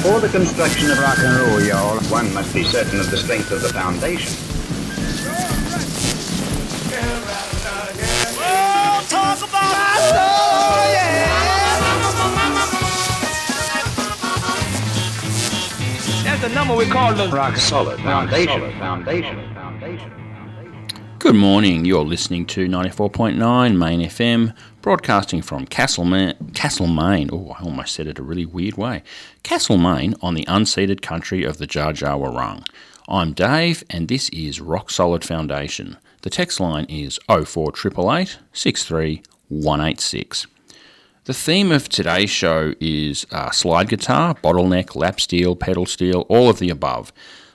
For the construction of rock and roll, y'all, one must be certain of the strength of the foundation. Oh, talk about my soul, yeah. That's the number we call the rock solid foundation. Good morning, you're listening to 94.9 Main FM, broadcasting from Castlemaine. Oh, I almost said it a really weird way. Castlemaine on the unceded country of the Jar Jar Wurrung. I'm Dave, and this is Rock Solid Foundation. The text line is 04888 63186. The theme of today's show is slide guitar, bottleneck, lap steel, pedal steel, all of the above.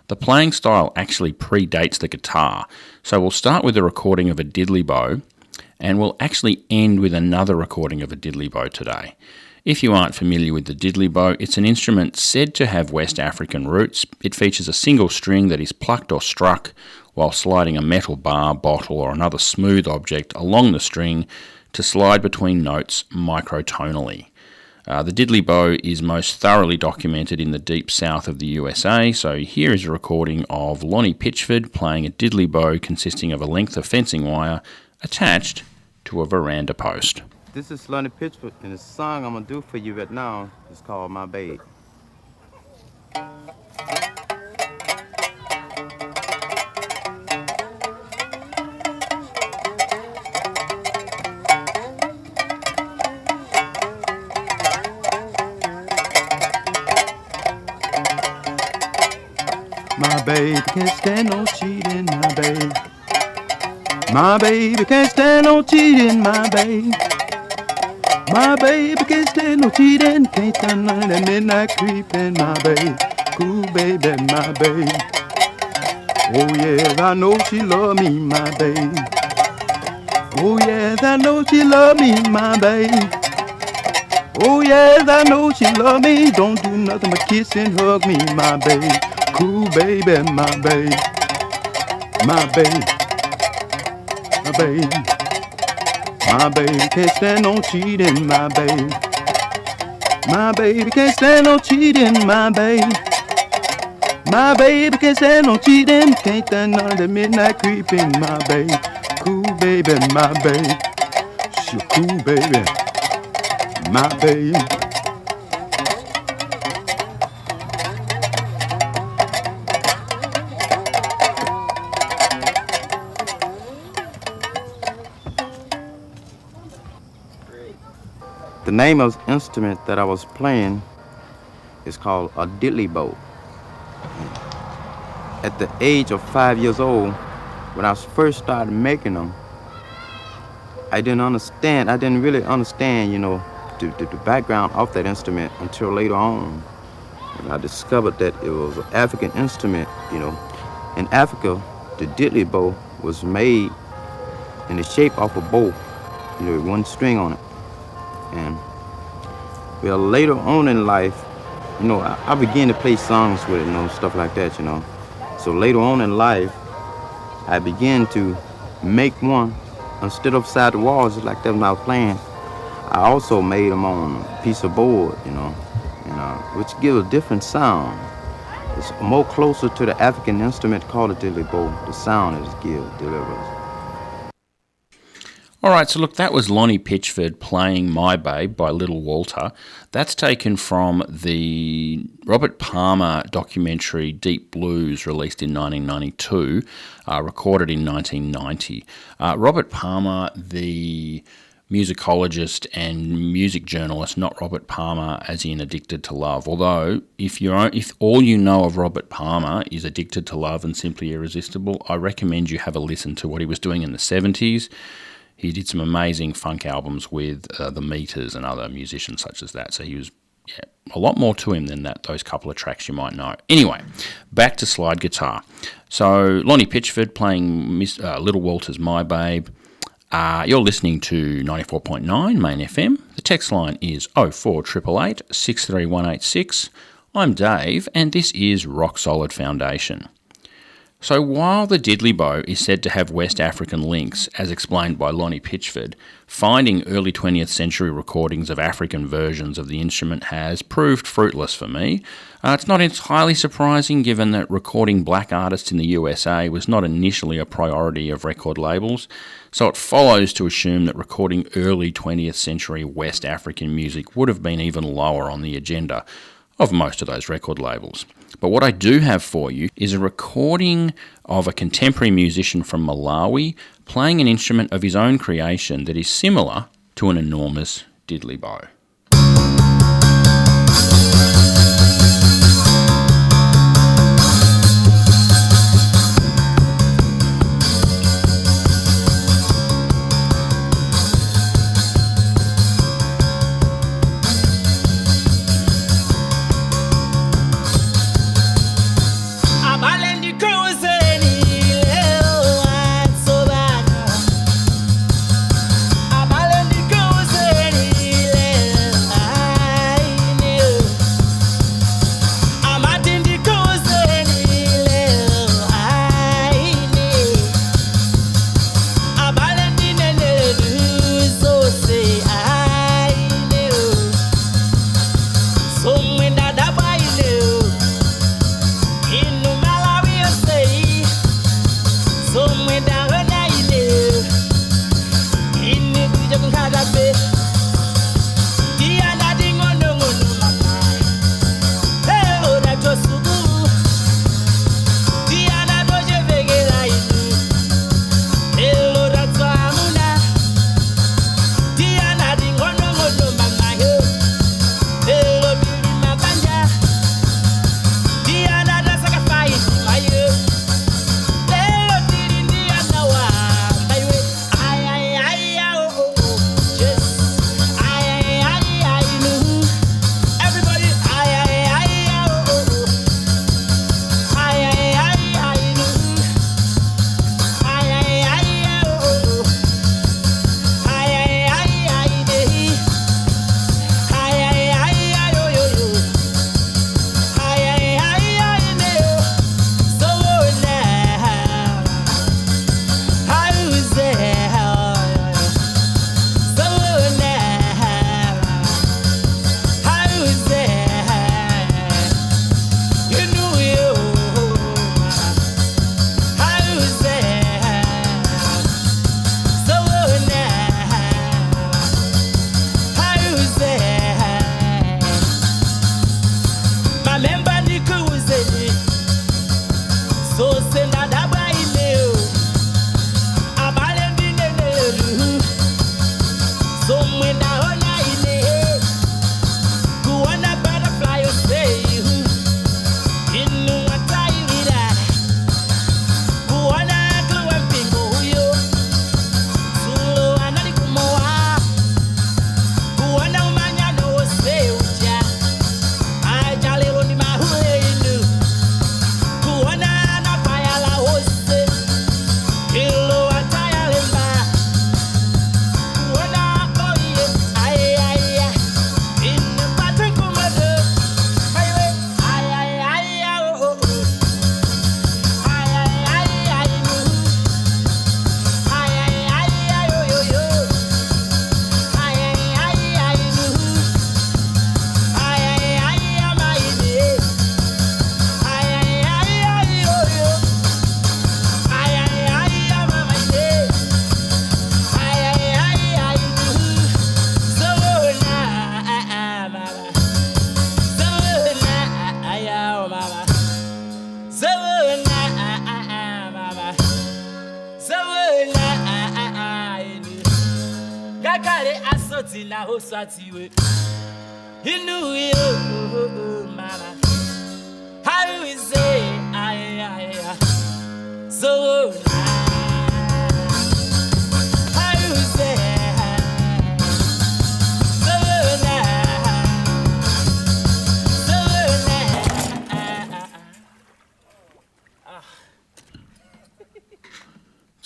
The playing style actually predates the guitar, so we'll start with a recording of a diddley bow, and we'll actually end with another recording of a diddley bow today. If you aren't familiar with the diddley bow, it's an instrument said to have West African roots. It features a single string that is plucked or struck while sliding a metal bar, bottle, or another smooth object along the string to slide between notes microtonally. The diddley bow is most thoroughly documented in the deep south of the USA, so here is a recording of Lonnie Pitchford playing a diddley bow consisting of a length of fencing wire attached to a veranda post. This is Lonnie Pitchford, and the song I'm going to do for you right now is called My Babe. My baby can't stand no cheating, my baby. My baby can't stand no cheating, my baby. My baby can't stand no cheating, can't stand none of that midnight creeping, my baby. Cool baby, my baby. Oh yes, I know she love me, my baby. Oh yes, I know she love me, my baby. Oh yes, I know she love me. Don't do nothing but kiss and hug me, my baby. Cool baby, my baby, my baby, my baby, my baby can't stand no cheating, my baby, my baby can't stand no cheating, my baby, my baby can't stand no cheating, can't stand none of the midnight creeping, my baby, cool baby, my baby, she cool baby, my baby. The name of the instrument that I was playing is called a diddley bow. At the age of 5 years old, when I first started making them, I didn't really understand, the background of that instrument until later on. And I discovered that it was an African instrument, In Africa, the diddley bow was made in the shape of a bow, with one string on it. And well, later on in life, I began to play songs with it, stuff like that, So later on in life, I began to make one instead of side the walls, just like that when I was playing. I also made them on a piece of board, which gives a different sound. It's more closer to the African instrument called a diddley bow. The sound it delivers. Alright, so look, that was Lonnie Pitchford playing My Babe by Little Walter. That's taken from the Robert Palmer documentary Deep Blues, released in 1992, recorded in 1990. Robert Palmer, the musicologist and music journalist, not Robert Palmer as in Addicted to Love. Although, if all you know of Robert Palmer is Addicted to Love and Simply Irresistible, I recommend you have a listen to what he was doing in the 70s. He did some amazing funk albums with the Meters and other musicians such as that. So he was a lot more to him than those couple of tracks you might know. Anyway, back to slide guitar. So Lonnie Pitchford playing Little Walter's My Babe. You're listening to 94.9 Main FM. The text line is 04888 63186. I'm Dave, and this is Rock Solid Foundation. So while the Diddley bow is said to have West African links, as explained by Lonnie Pitchford, finding early 20th century recordings of African versions of the instrument has proved fruitless for me. It's not entirely surprising given that recording black artists in the USA was not initially a priority of record labels, so it follows to assume that recording early 20th century West African music would have been even lower on the agenda of most of those record labels. But what I do have for you is a recording of a contemporary musician from Malawi playing an instrument of his own creation that is similar to an enormous diddley bow.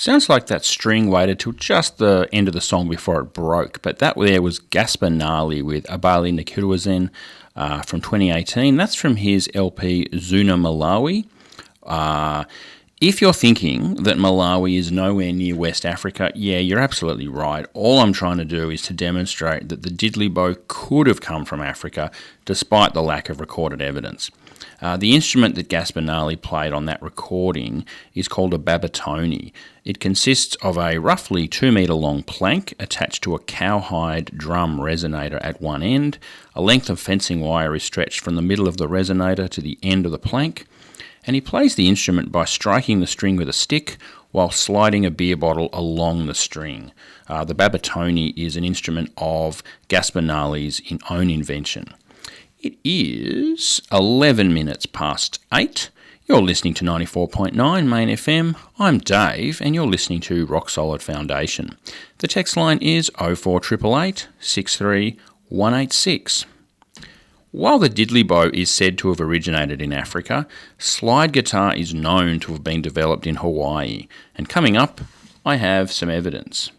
Sounds like that string waited till just the end of the song before it broke, but that there was Gaspar Nali with Abali Nakirwazen from 2018. That's from his LP Zuna Malawi. If you're thinking that Malawi is nowhere near West Africa, yeah, you're absolutely right. All I'm trying to do is to demonstrate that the Diddley bow could have come from Africa, despite the lack of recorded evidence. The instrument that Gaspar Nali played on that recording is called a babatoni. It consists of a roughly 2 metre long plank attached to a cowhide drum resonator at one end. A length of fencing wire is stretched from the middle of the resonator to the end of the plank. And he plays the instrument by striking the string with a stick while sliding a beer bottle along the string. The babatoni is an instrument of Gaspar Nali's own invention. It is 11 minutes past 8. You're listening to 94.9 Main FM. I'm Dave, and you're listening to Rock Solid Foundation. The text line is 04888 63 186. While the Diddley bow is said to have originated in Africa, slide guitar is known to have been developed in Hawaii. And coming up, I have some evidence.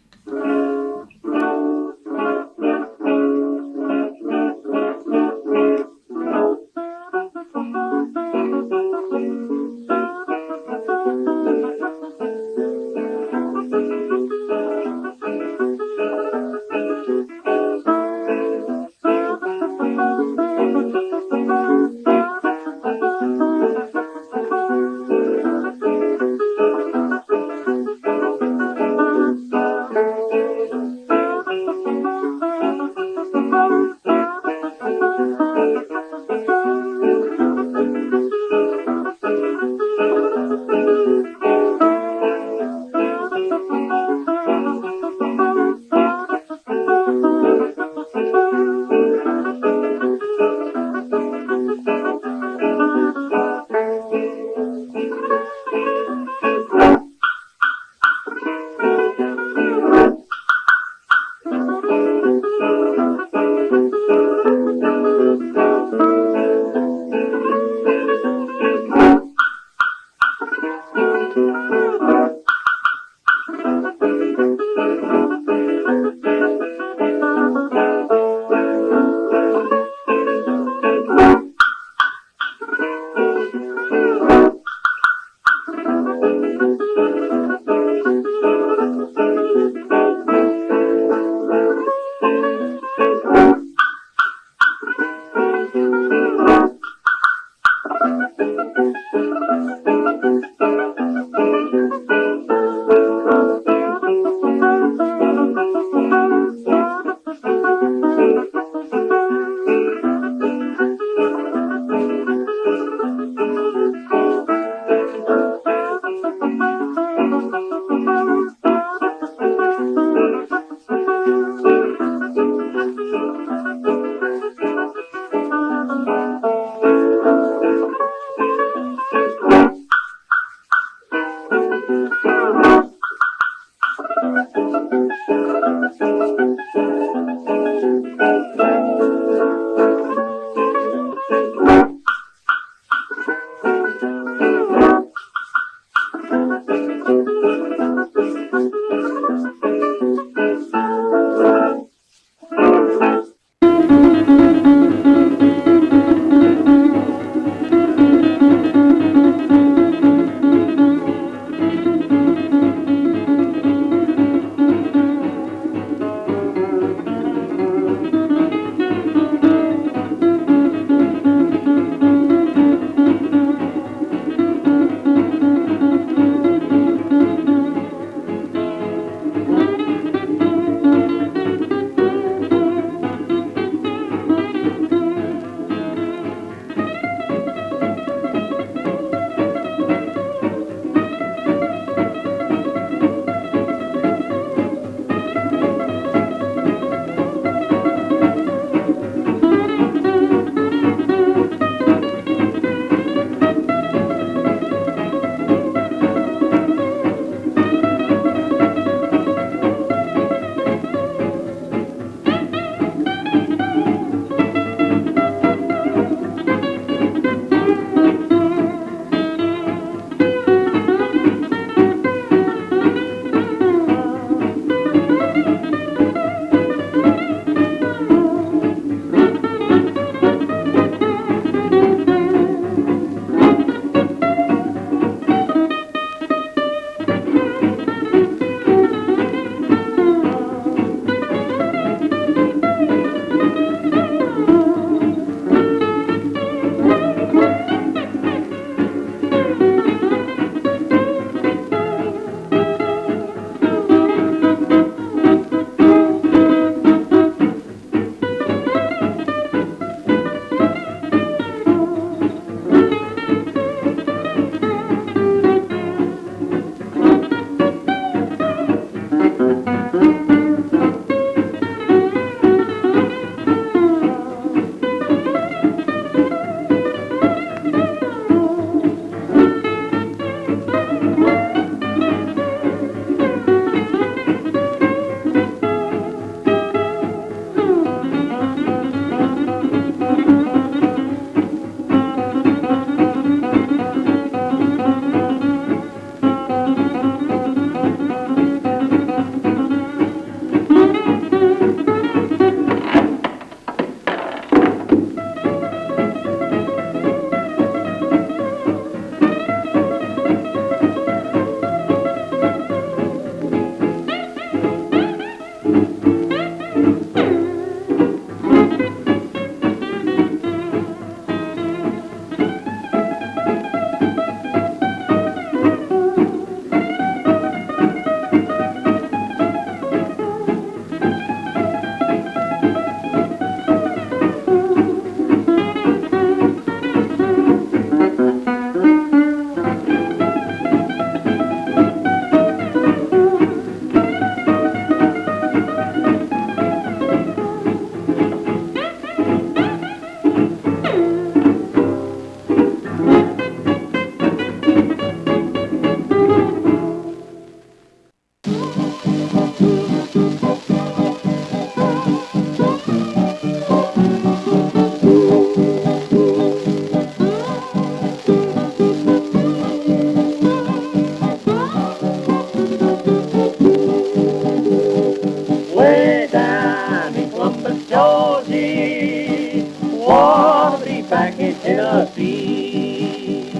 Georgie, wanna be back in Tennessee.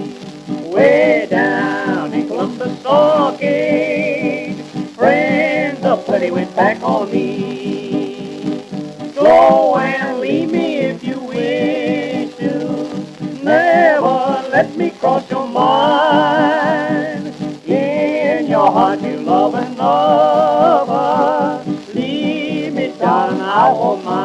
Way down in Columbus Stockade, friends of plenty went back on me. Go and leave me if you wish to, never let me cross your mind. In your heart you love another, leave me darling, I won't mind.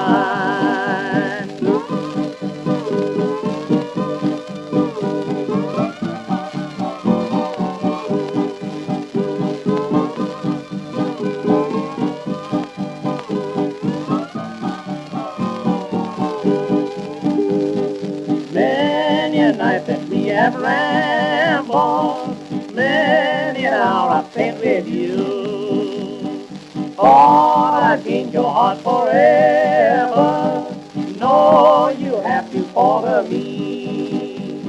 Many a night that we have rambled, many an hour I've spent with you. Thought I'd gain your heart forever, no, you have to bother me.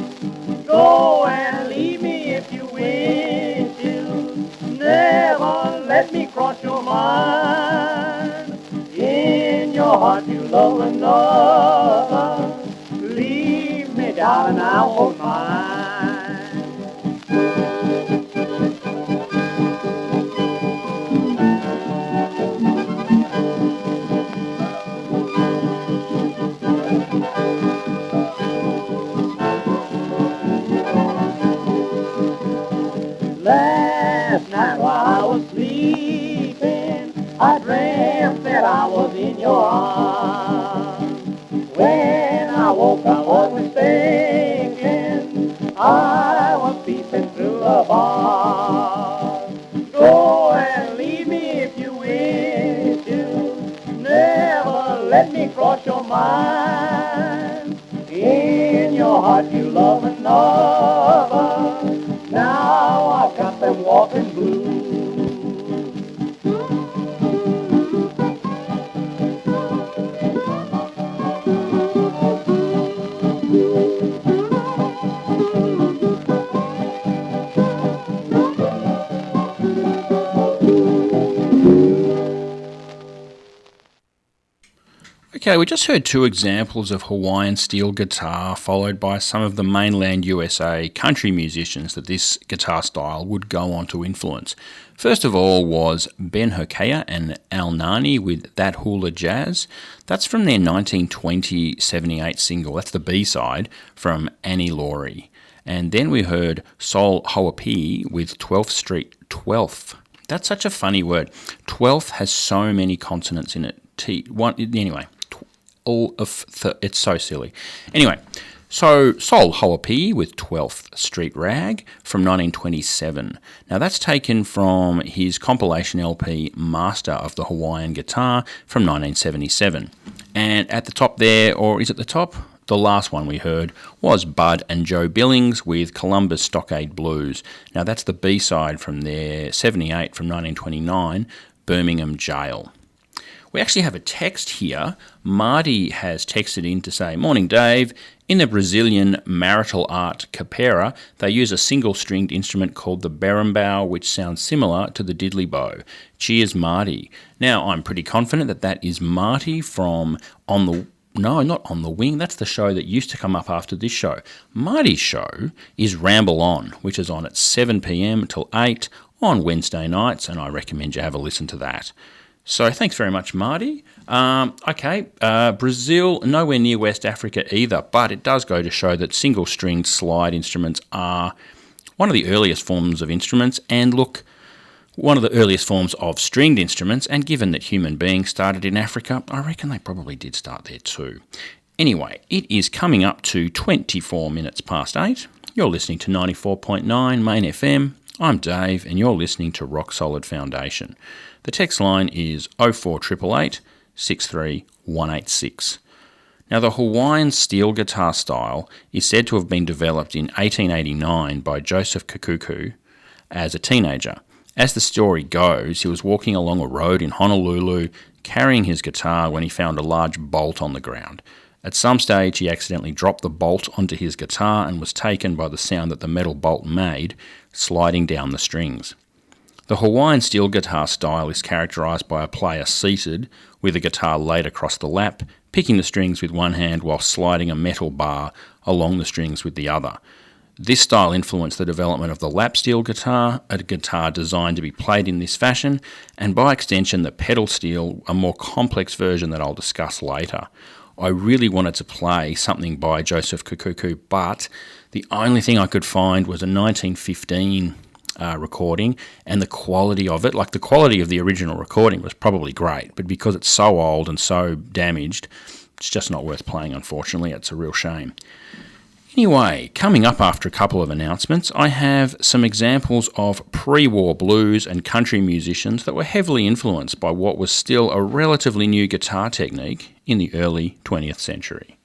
Go and leave me if you wish to, never let me cross your mind. In your heart you love another, leave me darling, I won't mind. Last night while I was sleeping, I dreamt that I was in your arms. When I woke I was mistaken, I was peeping through the bars. Go and leave me if you wish to, never let me cross your mind. In your heart you love another, now I've got them walking blues. Okay, we just heard two examples of Hawaiian steel guitar, followed by some of the mainland USA country musicians that this guitar style would go on to influence. First of all was Ben Hokea and Al Nani with That Hula Jazz. That's from their 1920 78 single. That's the B-side from Annie Laurie. And then we heard Sol Hoapi with 12th Street 12th. That's such a funny word. 12th has so many consonants in it. Anyway. It's so silly. Anyway, so Sol Hoapi with 12th Street Rag from 1927. Now that's taken from his compilation LP Master of the Hawaiian Guitar from 1977. And at the top there, or is it the top? The last one we heard was Bud and Joe Billings with Columbus Stockade Blues. Now that's the B-side from their 78 from 1929, Birmingham Jail. We actually have a text here. Marty has texted in to say, "Morning, Dave. In the Brazilian marital art capoeira, they use a single-stringed instrument called the berimbau, which sounds similar to the diddley bow. Cheers, Marty." Now, I'm pretty confident that that is Marty from not On the Wing. That's the show that used to come up after this show. Marty's show is Ramble On, which is on at 7 p.m. till 8 on Wednesday nights, and I recommend you have a listen to that. So thanks very much, Marty. Brazil, nowhere near West Africa either, but it does go to show that single-stringed slide instruments are one of the earliest forms of instruments, and look, one of the earliest forms of stringed instruments, and given that human beings started in Africa, I reckon they probably did start there too. Anyway, it is coming up to 24 minutes past 8. You're listening to 94.9 Main FM. I'm Dave, and you're listening to Rock Solid Foundation. The text line is 04888 63186. Now, the Hawaiian steel guitar style is said to have been developed in 1889 by Joseph Kikuku as a teenager. As the story goes, he was walking along a road in Honolulu carrying his guitar when he found a large bolt on the ground. At some stage, he accidentally dropped the bolt onto his guitar and was taken by the sound that the metal bolt made sliding down the strings. The Hawaiian steel guitar style is characterised by a player seated with a guitar laid across the lap, picking the strings with one hand while sliding a metal bar along the strings with the other. This style influenced the development of the lap steel guitar, a guitar designed to be played in this fashion, and by extension the pedal steel, a more complex version that I'll discuss later. I really wanted to play something by Joseph Kukuku, but the only thing I could find was a 1915 recording, and the quality of it, like the quality of the original recording was probably great, but because it's so old and so damaged, it's just not worth playing, unfortunately. It's a real shame. Anyway, coming up after a couple of announcements, I have some examples of pre-war blues and country musicians that were heavily influenced by what was still a relatively new guitar technique in the early 20th century.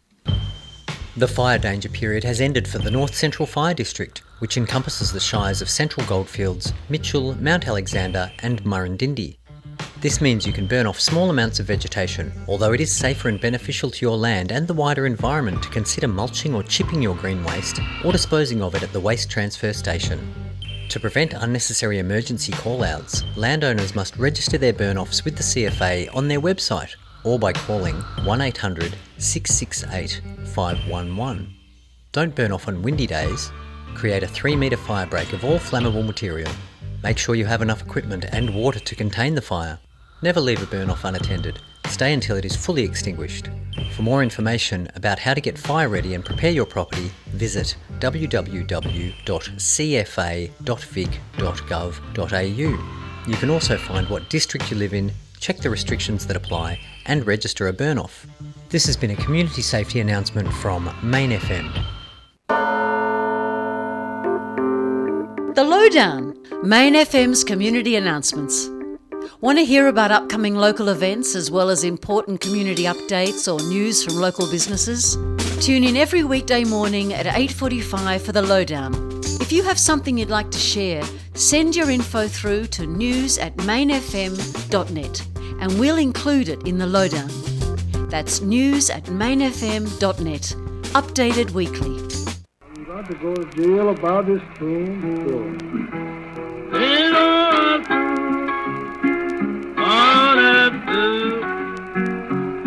The fire danger period has ended for the North Central Fire District, which encompasses the shires of Central Goldfields, Mitchell, Mount Alexander and Murrindindi. This means you can burn off small amounts of vegetation, although it is safer and beneficial to your land and the wider environment to consider mulching or chipping your green waste or disposing of it at the waste transfer station. To prevent unnecessary emergency call-outs, landowners must register their burn-offs with the CFA on their website or by calling 1800 668 511. Don't burn off on windy days. Create a 3-metre fire break of all flammable material. Make sure you have enough equipment and water to contain the fire. Never leave a burn-off unattended. Stay until it is fully extinguished. For more information about how to get fire ready and prepare your property, visit www.cfa.vic.gov.au. You can also find what district you live in, check the restrictions that apply, and register a burn-off. This has been a community safety announcement from Main FM. The Lowdown, Main FM's community announcements. Want to hear about upcoming local events as well as important community updates or news from local businesses? Tune in every weekday morning at 8:45 for The Lowdown. If you have something you'd like to share, send your info through to news@mainfm.net and we'll include it in The Lowdown. That's news@mainfm.net. Updated weekly. I'm got to go to jail about this tombstone. All that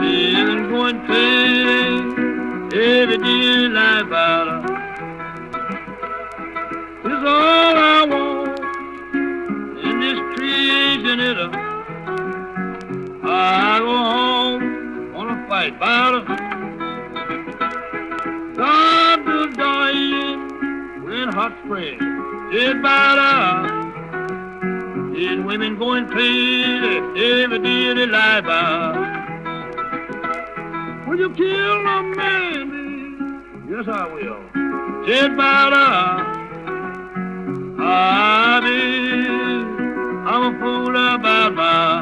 is going to every day life out. It's all I want in this creation. I go home, wanna fight battle. God to dying when hot spring is battle. These women going crazy every day of their life out. Will you kill a man? Yes, I will. Just about I'm a fool about my.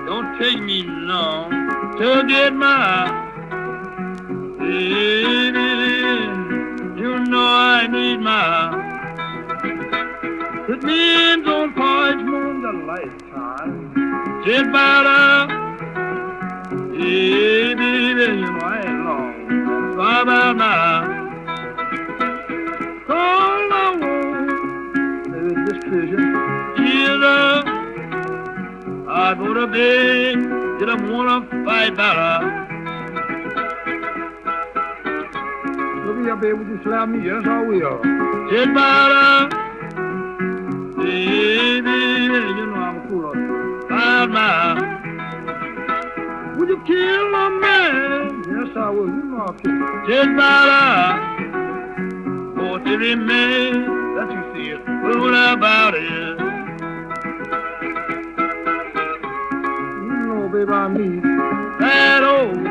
Don't take me long to get my. Baby, you know I need my. It means on porch moon the lifetime. Just about yeah, baby, you know I ain't long. So about now. All I want is this vision. Either I go to bed, did I wanna fight better? Look here, baby, would you slap me? Yes, I will. Just about baby, you know I'm cool about now. Would you kill a man? Yes, I will. You know I'll kill him. Just about for every man that you feel fool about it. You know, baby, I need that old.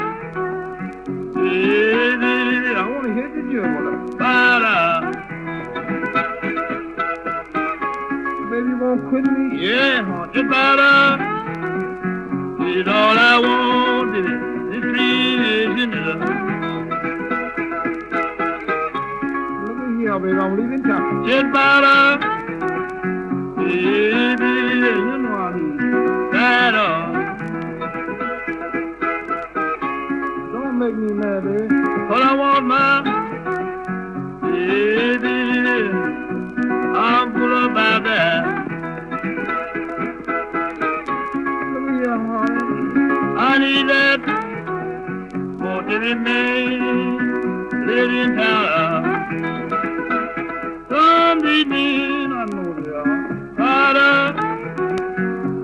Baby, I want to hit the jumble about baby, you won't quit me? Yeah, just about it's all I want, baby. This creation is look at here, baby, I'm leaving town. Just about baby, you know I need that don't make me mad, baby. All I want, my baby. fool about that. I need that for every man living in town. Some evening I know they are harder.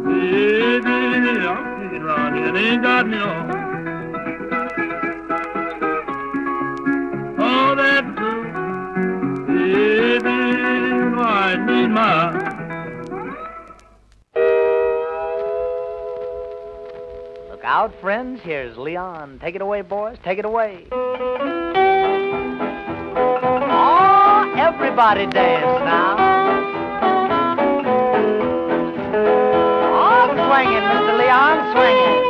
Baby, I'm sitting around here, they ain't got me on. All that good, baby, I need my. Look out, friends. Here's Leon. Take it away, boys. Take it away. Oh, everybody dance now. Oh, swinging, Mr. Leon, swinging.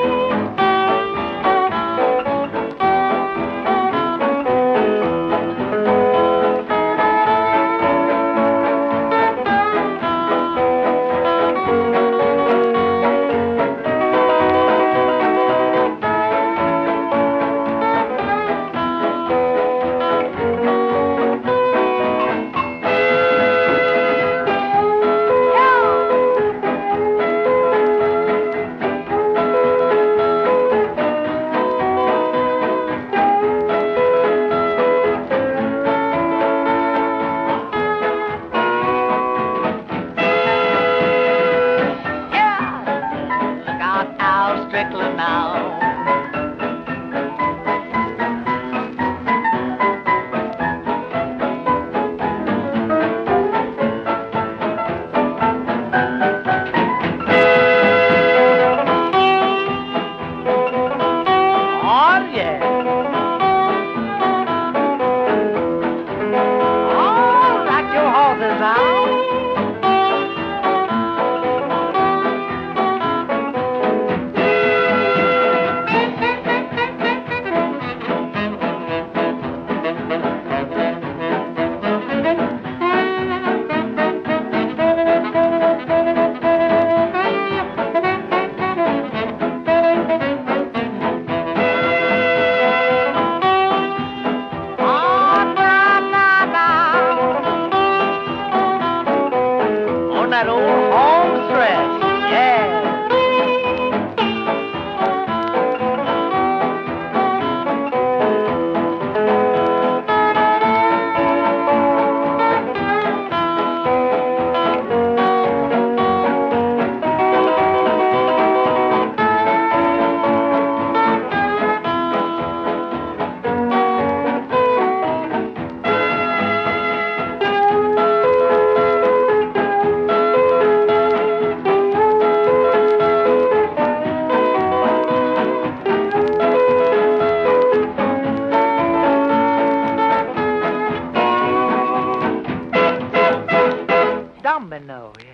Domino, yeah.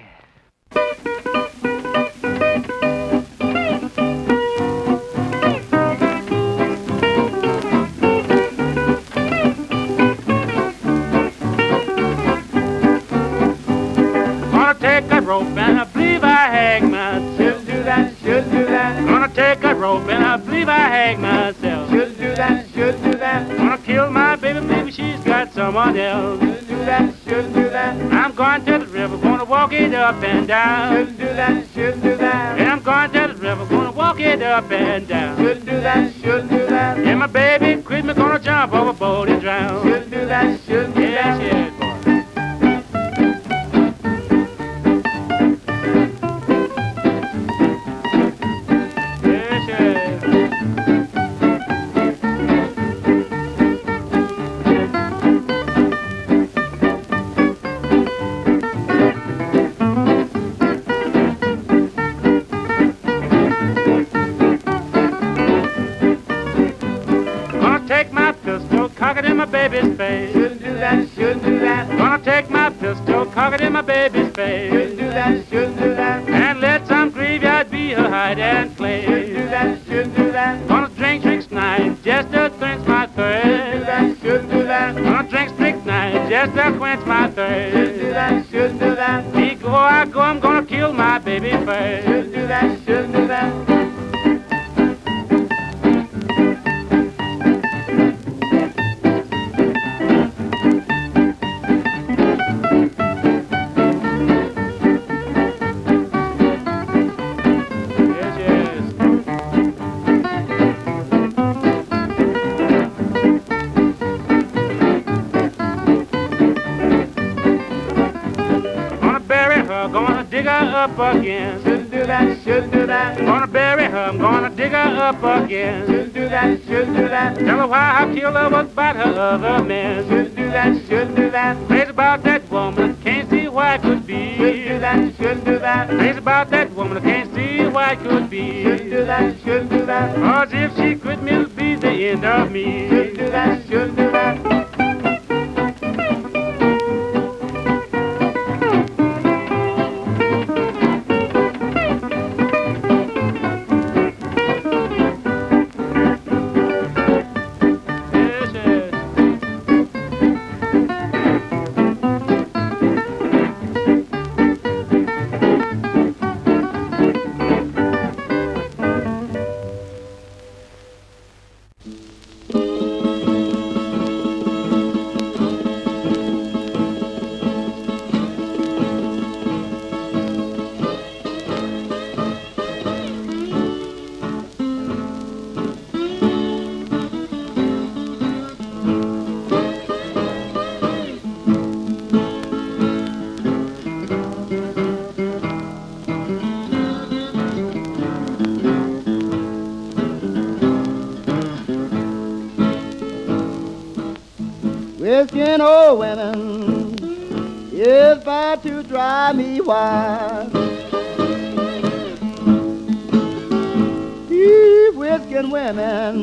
Gonna take a rope and I believe I hang myself. Should do that, should do that. Gonna take a rope and I believe I hang myself. Should do that, should do that. Gonna kill my baby, maybe she's got someone else. Should do that, should do that. I'm going to the river, gonna walk it up and down. Should do that, should do that. And I'm going to the river, gonna walk it up and down. Should do that, should do that. And my baby quit me, gonna jump overboard and drown. Should do that, should do that. Yes, yes, boy. Baby's face. Shouldn't do that, shouldn't do that. Gonna take my pistol, cock it in my baby's face. Shouldn't do that, shouldn't do that. And let some graveyard be her hide and play. Shouldn't do that, shouldn't do that. Gonna drink strychnine just to quench my thirst. Shouldn't do that, shouldn't do that. Gonna drink strychnine just to quench my thirst. Shouldn't do that, shouldn't do that. Before I go, I'm gonna kill my baby first. Shouldn't do that, shouldn't do that. up again. Shouldn't do that, shouldn't do that. Gonna bury her, I'm gonna dig her up again. Shouldn't do that, shouldn't do that. Tell her why I killed her was about her other men. Shouldn't do that, shouldn't do that. Crazy about that woman, can't see why it could be. Shouldn't do that, shouldn't do that. Crazy about that woman, I can't see why it could be. Shouldn't do that, shouldn't do that. Cause if she quit me, it'll be the end of me. Shouldn't do that, shouldn't do that. Whiskey old women is about to drive me wild. These whiskey women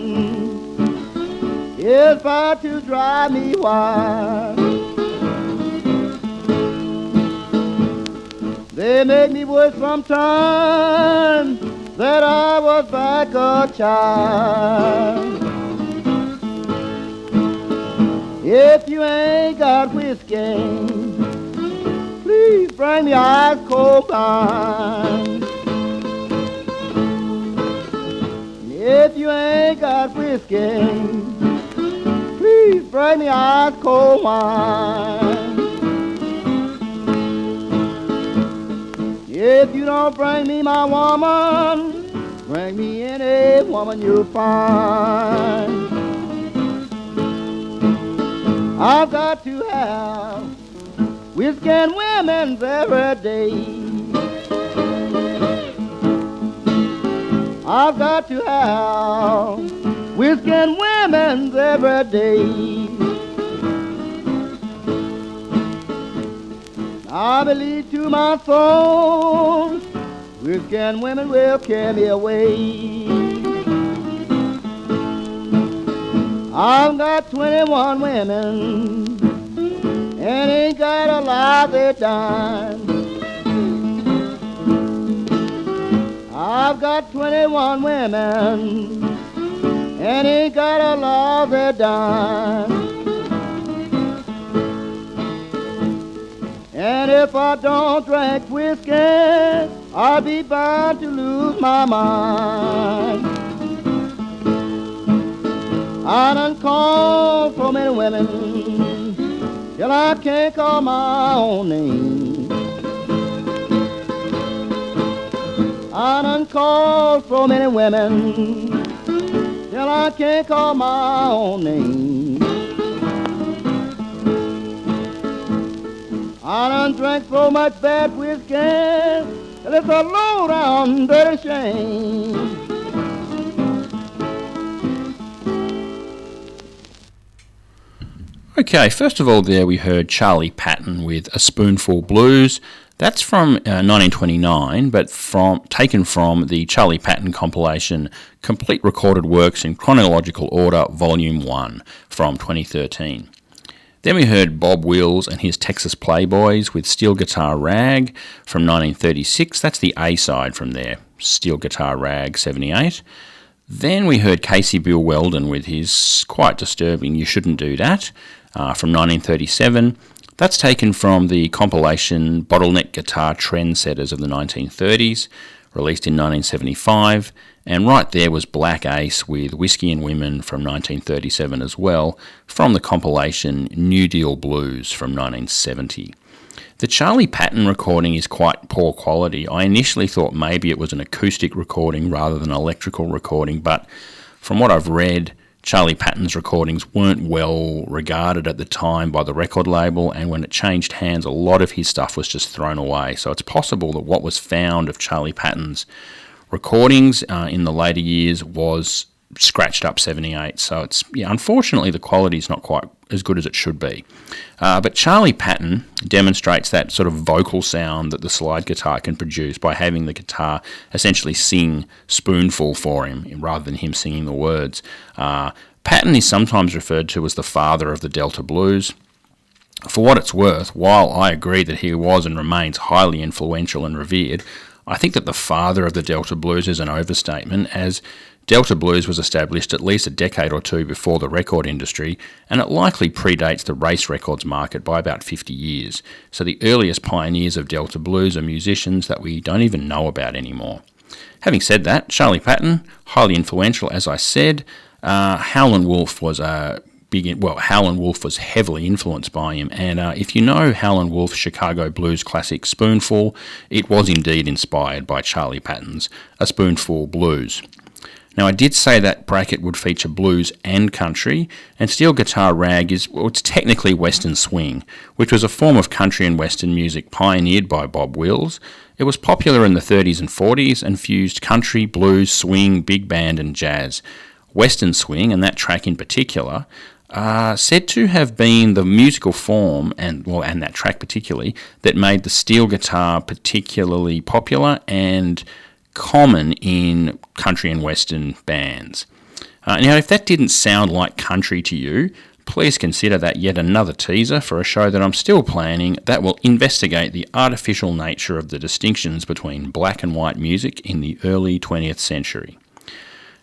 is about to drive me wild. They make me wish sometimes that I was back a child. If you ain't got whiskey, please bring me ice cold wine. If you ain't got whiskey, please bring me ice cold wine. If you don't bring me my woman, bring me any woman you find. I've got to have whiskey and women's every day. I've got to have whiskey and women's every day. I believe to my soul, whiskey and women will carry me away. I've got 21 women and ain't got a lousy dime. I've got 21 women and ain't got a lousy dime. And if I don't drink whiskey, I'll be bound to lose my mind. I done called so many women till I can't call my own name. I done called so many women till I can't call my own name. I done drank so much bad whiskey that it's a low-down dirty shame. Okay, first of all there we heard Charlie Patton with A Spoonful Blues. That's from 1929, but taken from the Charlie Patton compilation Complete Recorded Works in Chronological Order, Volume 1, from 2013. Then we heard Bob Wills and his Texas Playboys with Steel Guitar Rag from 1936. That's the A-side from there, Steel Guitar Rag 78. Then we heard Casey Bill Weldon with his quite disturbing You Shouldn't Do That from 1937. That's taken from the compilation Bottleneck Guitar Trendsetters of the 1930s, released in 1975. And right there was Black Ace with Whiskey and Women from 1937 as well, from the compilation New Deal Blues from 1970. The Charlie Patton recording is quite poor quality. I initially thought maybe it was an acoustic recording rather than an electrical recording, but from what I've read, Charlie Patton's recordings weren't well regarded at the time by the record label, and when it changed hands, a lot of his stuff was just thrown away. So it's possible that what was found of Charlie Patton's recordings in the later years was scratched up 78. So it's unfortunately the quality is not quite as good as it should be. But Charlie Patton demonstrates that sort of vocal sound that the slide guitar can produce by having the guitar essentially sing spoonful for him rather than him singing the words. Patton is sometimes referred to as the father of the Delta blues. For what it's worth, while I agree that he was and remains highly influential and revered, I think that the father of the Delta blues is an overstatement, as Delta blues was established at least a decade or two before the record industry, and it likely predates the race records market by about 50 years. So the earliest pioneers of Delta blues are musicians that we don't even know about anymore. Having said that, Charlie Patton, highly influential, as I said. Howlin' Wolf was Howlin' Wolf was heavily influenced by him, and if you know Howlin' Wolf's Chicago blues classic Spoonful, it was indeed inspired by Charlie Patton's A Spoonful Blues. Now, I did say that bracket would feature blues and country, and steel guitar rag it's technically western swing, which was a form of country and western music pioneered by Bob Wills. It was popular in the 30s and 40s and fused country, blues, swing, big band and jazz. Western swing, and that track in particular, said to have been the musical form, and that track particularly, that made the steel guitar particularly popular and common in country and western bands. Now, if that didn't sound like country to you, please consider that yet another teaser for a show that I'm still planning that will investigate the artificial nature of the distinctions between black and white music in the early 20th century.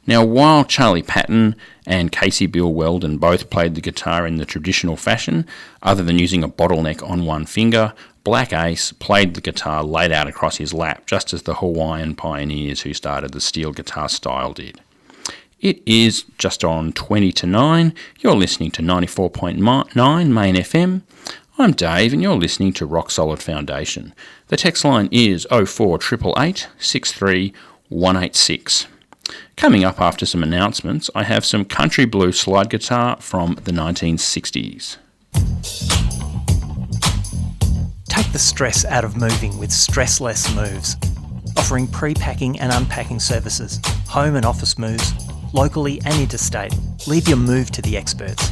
Now, while Charlie Patton and Casey Bill Weldon both played the guitar in the traditional fashion, other than using a bottleneck on one finger, Black Ace played the guitar laid out across his lap, just as the Hawaiian pioneers who started the steel guitar style did. It is just on 20 to 9. You're listening to 94.9 Main FM. I'm Dave, and you're listening to Rock Solid Foundation. The text line is 04888 63 186. Coming up after some announcements, I have some country blues slide guitar from the 1960s. Take the stress out of moving with Stressless Moves, offering pre-packing and unpacking services, home and office moves, locally and interstate. Leave your move to the experts.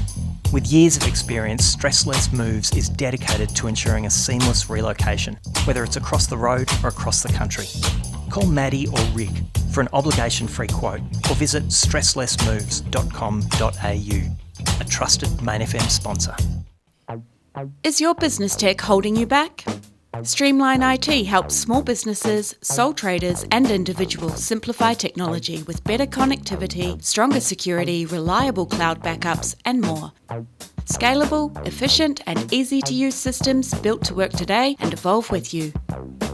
With years of experience, Stressless Moves is dedicated to ensuring a seamless relocation, whether it's across the road or across the country. Call Maddie or Rick for an obligation-free quote, or visit stresslessmoves.com.au, a trusted Main FM sponsor. Is your business tech holding you back? Streamline IT helps small businesses, sole traders and individuals simplify technology with better connectivity, stronger security, reliable cloud backups and more. Scalable, efficient and easy to use systems built to work today and evolve with you.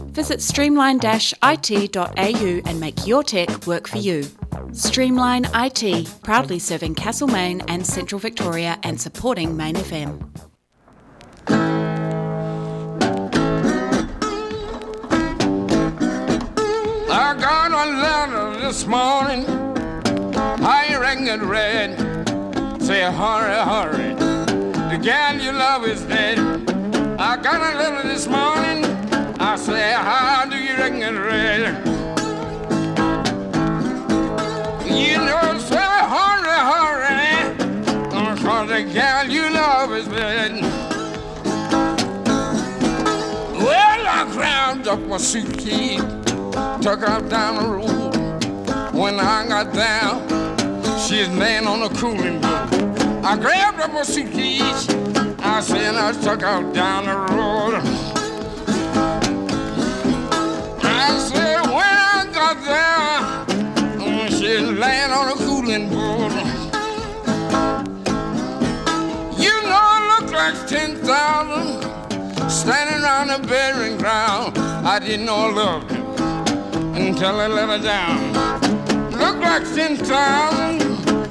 Visit streamline-it.au and make your tech work for you. Streamline IT, proudly serving Castlemaine and Central Victoria and supporting Main FM. I got a letter this morning, I rang it red. Say hurry, hurry, the gal you love is dead. I got a letter this morning, I say how do you ring it red? You know, say hurry, hurry, cause the gal you love is dead. Well, I grabbed up my suitcase, took her down the road. When I got down, she's laying on a cooling board. I grabbed up my suitcase, I said I took her down the road. I said when I got there, she's laying on a cooling board. You know it looked like 10,000 standing around the burying ground. I didn't know I loved her until I let her down. Look like 10,000,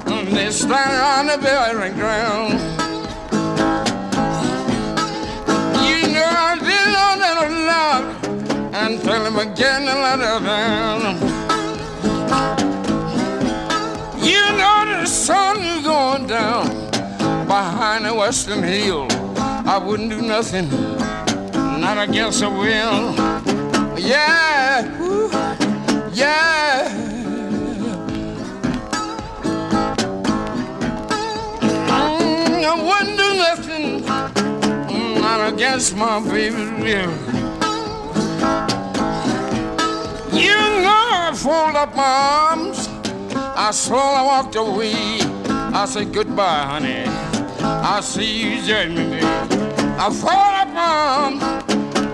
and they stand on the burying ground. You know I didn't know that I loved until I began to let her down. You know the sun is going Western Hill. I wouldn't do nothing, not against her will. Yeah, ooh, yeah. I wouldn't do nothing, not against my baby's will. You know I fold up my arms, I slowly walked away. I said goodbye, honey, I'll see you judgment day. I fold up my arms,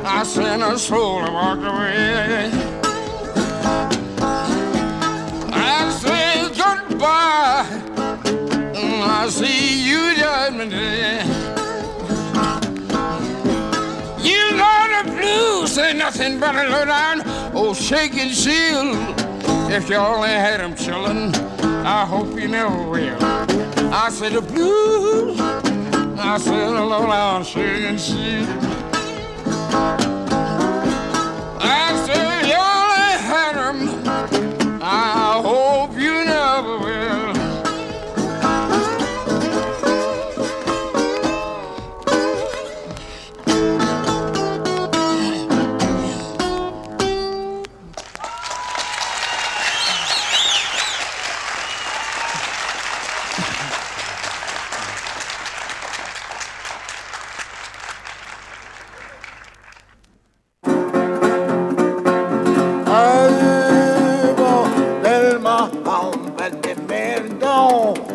I said I slowly walked away. I said goodbye, I'll see you judgment day. You know the blues ain't nothing but a low down old shake and shield. If you only had them chillin', I hope you never will. I said the blues, I said the low down shake and shield. I said you only had them, I hope you never will.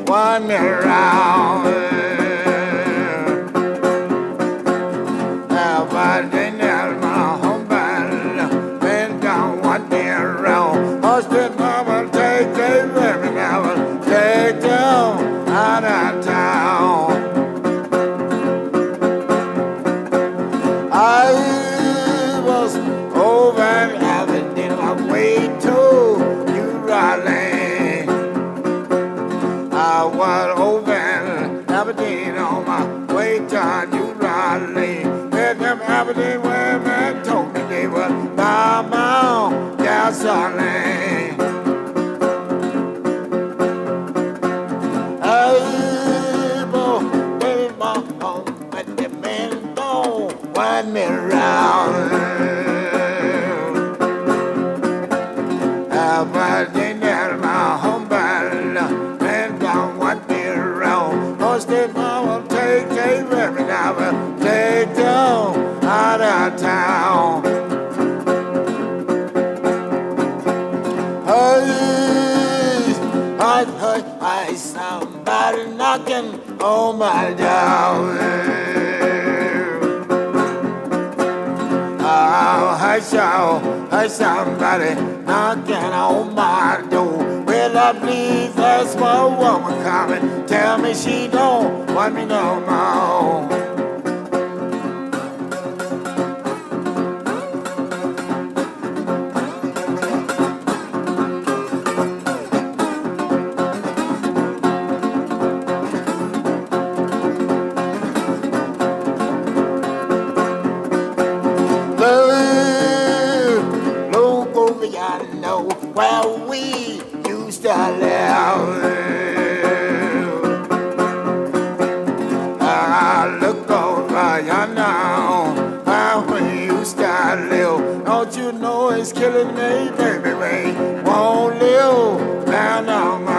One around. But they nailed my home battle, been down one day around. Husband, mama, take women now, take them out of town. I was over in Aberdeen, my way to New Orleans. I was over in Aberdeen on my way to New Orleans. Met them Aberdeen women told me they were by my own gasoline. I built my home, but the men don't wind me around. But they nailed my home battle. Hosted mama, take women now, take them out of town. I somebody knocking on my door. Oh, I somebody knocking on my door. Well, I believe that's my woman coming. Tell me she don't want me no more. Look over yonder, know where we used to live. Look over yonder, where we used to live. Don't you know it's killing me, baby? We won't live down no more.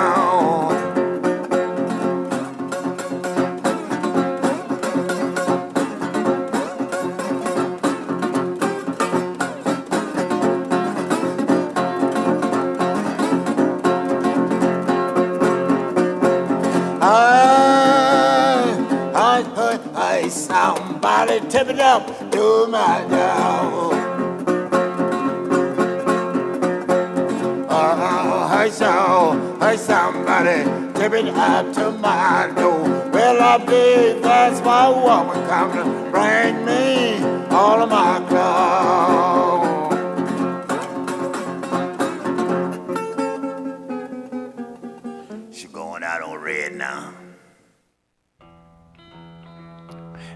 I somebody tip it up to my door. I somebody tip it up to my door. Well, I believe that's my woman coming to bring me all of my clothes. She going out on red now.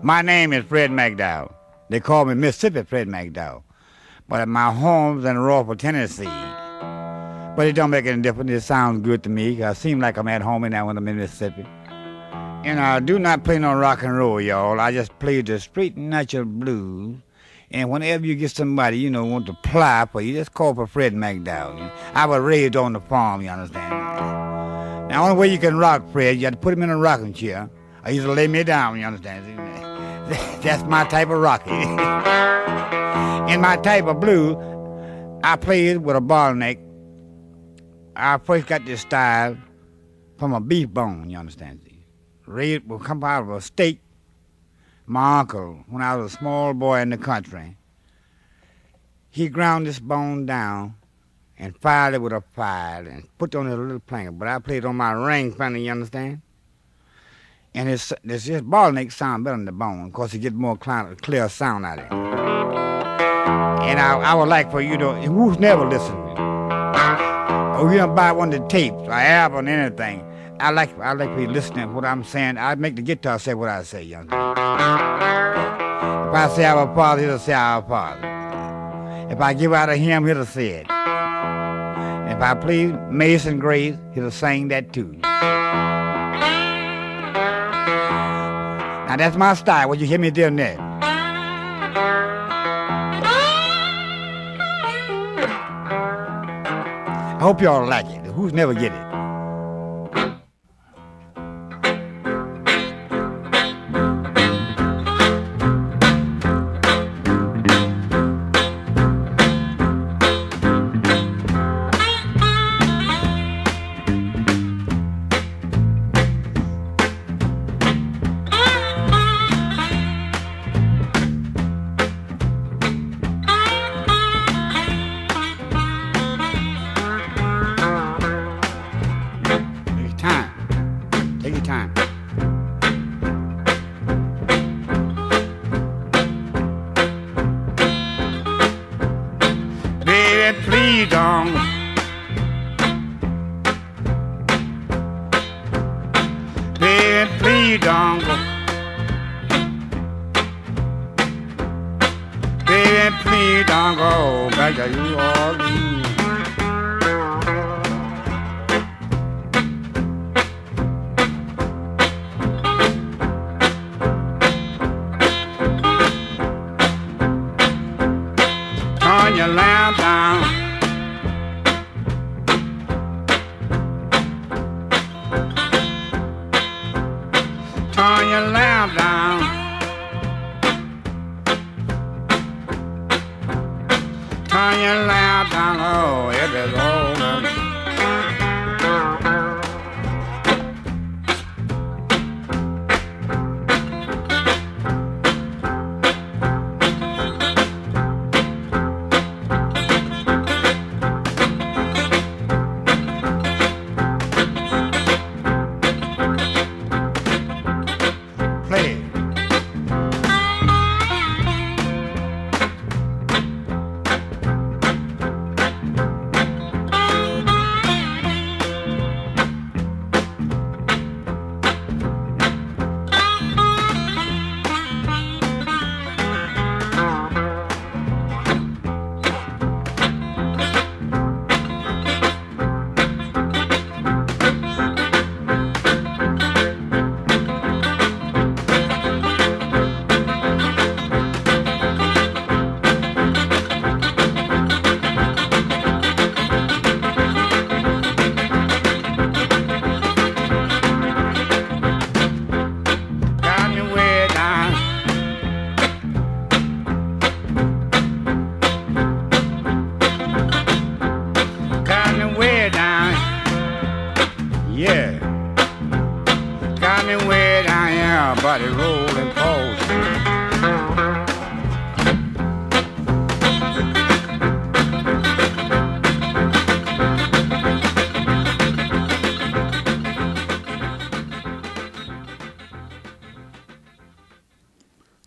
My name is Fred McDowell. They call me Mississippi Fred McDowell. But my home's in Rockville, Tennessee. But it don't make any difference. It sounds good to me. I seem like I'm at home now when I'm in Mississippi. And I do not play no rock and roll, y'all. I just play the straight natural blues. And whenever you get somebody, want to ply for you, just call for Fred McDowell. I was raised on the farm, you understand? The only way you can rock Fred, you have to put him in a rocking chair. Or he's to lay me down, you understand? That's my type of rocky. In my type of blues, I played with a bottleneck. I first got this style from a beef bone, you understand? Raised will come out of a steak. My uncle, when I was a small boy in the country, he ground this bone down and filed it with a file and put it on a little plank. But I played on my ring finger, you understand? And this bottleneck sound better than the bone, because it gets more clear sound out of it. And I would like for you to, who's never listened to me, or you don't buy one of the tapes, or album, anything. I like for you listening to what I'm saying. I make the guitar say what I say, you understand? If I say our Father, he'll say our Father. If I give out a hymn, he'll say it. If I play Mason Grace, he'll sing that too. Now that's my style. What you hear me doing there? I hope y'all like it. Who's never get it?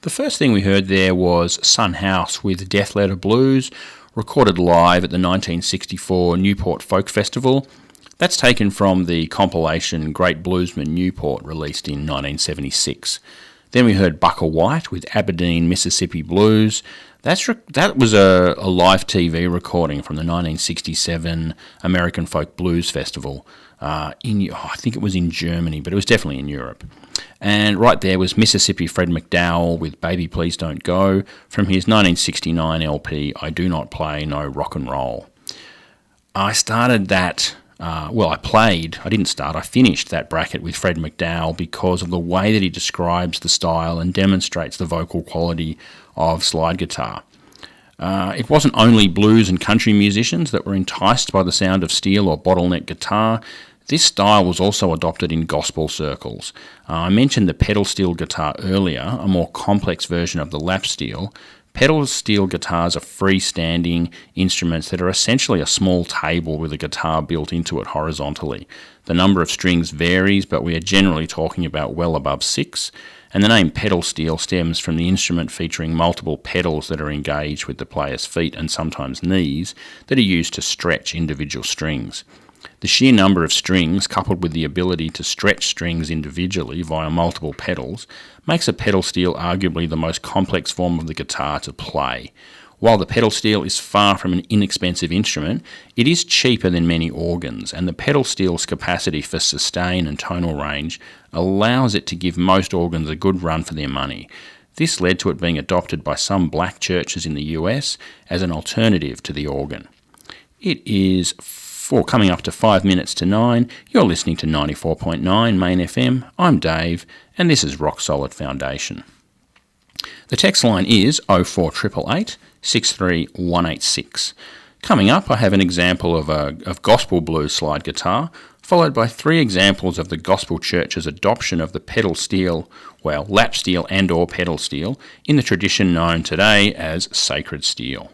The first thing we heard there was Son House with Death Letter Blues, recorded live at the 1964 Newport Folk Festival. That's taken from the compilation Great Bluesman Newport, released in 1976. Then we heard Bucka White with Aberdeen, Mississippi Blues. That was a live TV recording from the 1967 American Folk Blues Festival. I think it was in Germany, but it was definitely in Europe. And right there was Mississippi Fred McDowell with Baby Please Don't Go from his 1969 LP I Do Not Play No Rock and Roll. I started that, I finished that bracket with Fred McDowell because of the way that he describes the style and demonstrates the vocal quality of slide guitar. It wasn't only blues and country musicians that were enticed by the sound of steel or bottleneck guitar. This style was also adopted in gospel circles. I mentioned the pedal steel guitar earlier, a more complex version of the lap steel. Pedal steel guitars are freestanding instruments that are essentially a small table with a guitar built into it horizontally. The number of strings varies, but we are generally talking about well above 6, and the name pedal steel stems from the instrument featuring multiple pedals that are engaged with the player's feet and sometimes knees that are used to stretch individual strings. The sheer number of strings, coupled with the ability to stretch strings individually via multiple pedals, makes a pedal steel arguably the most complex form of the guitar to play. While the pedal steel is far from an inexpensive instrument, it is cheaper than many organs, and the pedal steel's capacity for sustain and tonal range allows it to give most organs a good run for their money. This led to it being adopted by some black churches in the US as an alternative to the organ. It is coming up to 5 minutes to 9. You're listening to 94.9 Main FM. I'm Dave, and this is Rock Solid Foundation. The text line is 04888 63186. Coming up, I have an example of gospel blues slide guitar, followed by 3 examples of the gospel church's adoption of the pedal steel, lap steel and or pedal steel, in the tradition known today as sacred steel.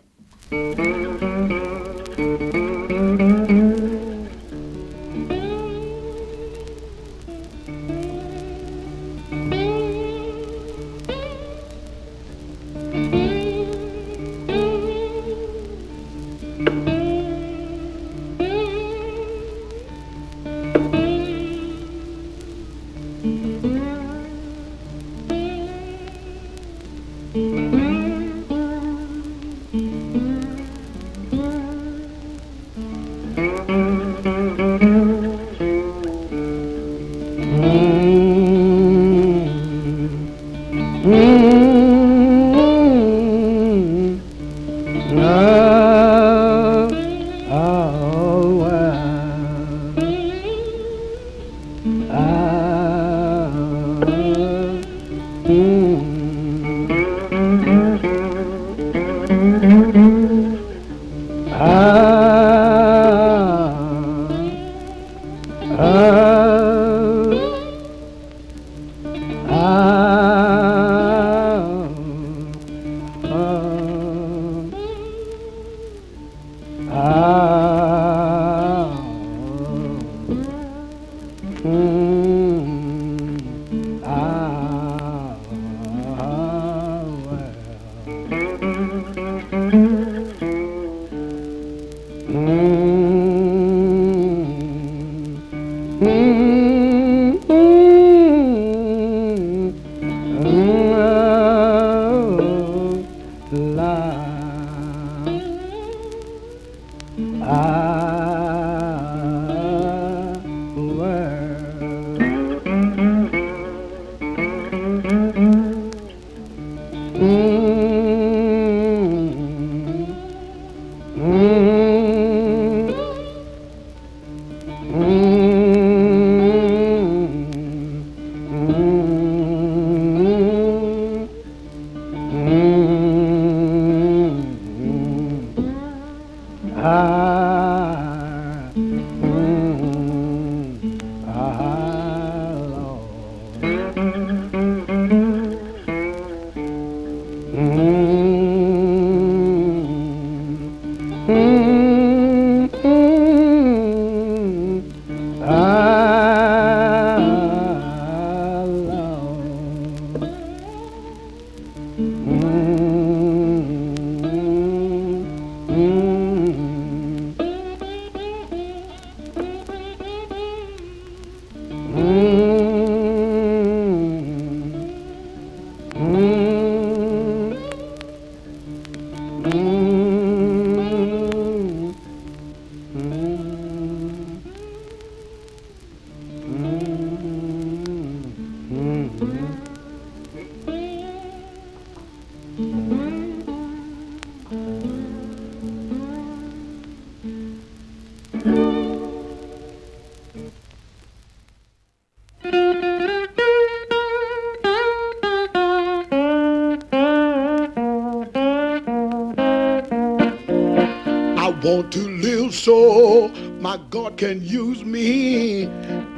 want to live so my God can use me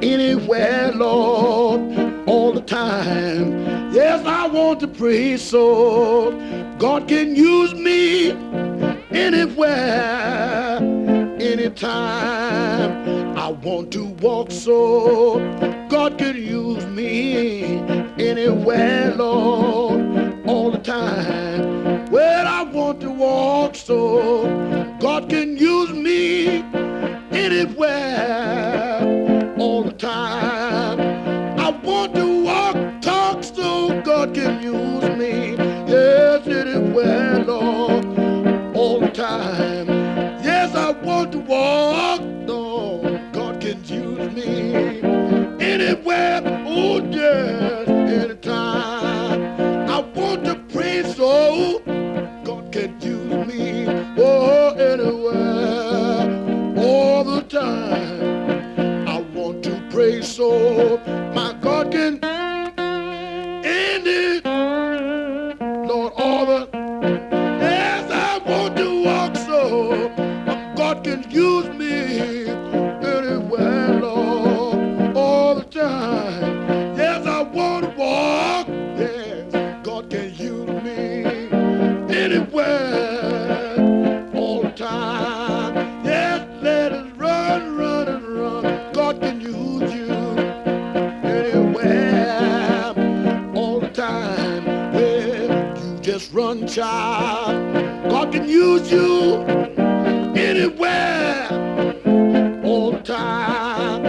anywhere, Lord, all the time. Yes, I want to pray so God can use me anywhere, anytime. I want to walk so God can use me anywhere, Lord, all the time. Well, I want to walk so God can use me anywhere, all the time. I want to walk, talk so God can use me, yes, anywhere, Lord, all the time. Yes, I want to walk, Lord, God can use me anywhere, oh yes, anytime. I want to pray so God can use me, oh, anywhere, all the time. I want to pray so my God can end it, Lord, all the. Yes, I want to walk so God can use me anywhere, Lord, all the time. Yes, I want to walk. Yes, God can use me anywhere, all the time. Yes, let us run, run, and run. God can use you anywhere, all the time. Well, you just run, child. God can use you anywhere, all the time.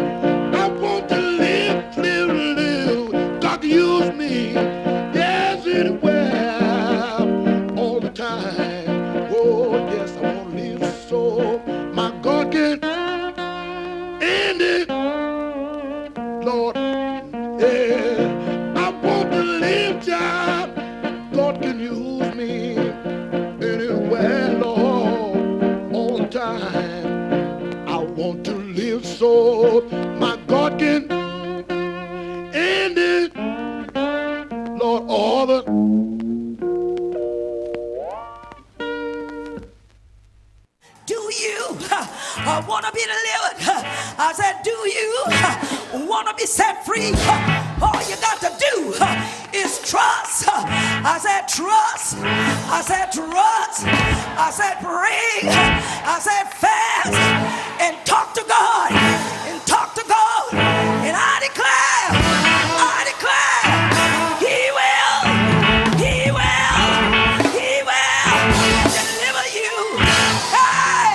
I want to live, live, live. God can use me, yes, anywhere, all the time. Oh, yes, I want to live so my God can end it, Lord. Yeah, I want to live, child. God can use me anywhere, Lord, all the time. I want to live so my God can end it, Lord, all the. Do you want to be delivered? I said, do you want to be set free? All you got to do is trust. I said, trust. I said, trust. I said, pray. I said, fast. And talk to God. And talk to God. And I declare, He will deliver you. Hey!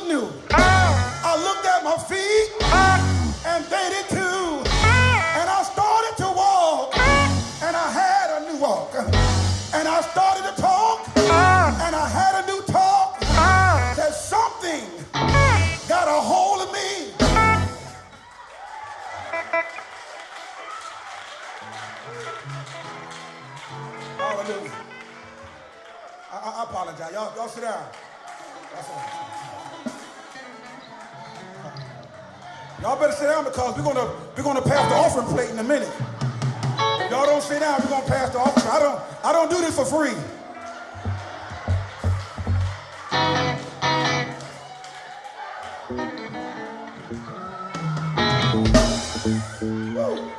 new. I looked at my feet, and they did too. And I started to walk, and I had a new walk. And I started to talk, and I had a new talk. That something got a hold of me. Hallelujah. I apologize. Y'all sit down. Y'all better sit down because we're gonna pass the offering plate in a minute. If y'all don't sit down, we're gonna pass the offering. I don't do this for free. Woo.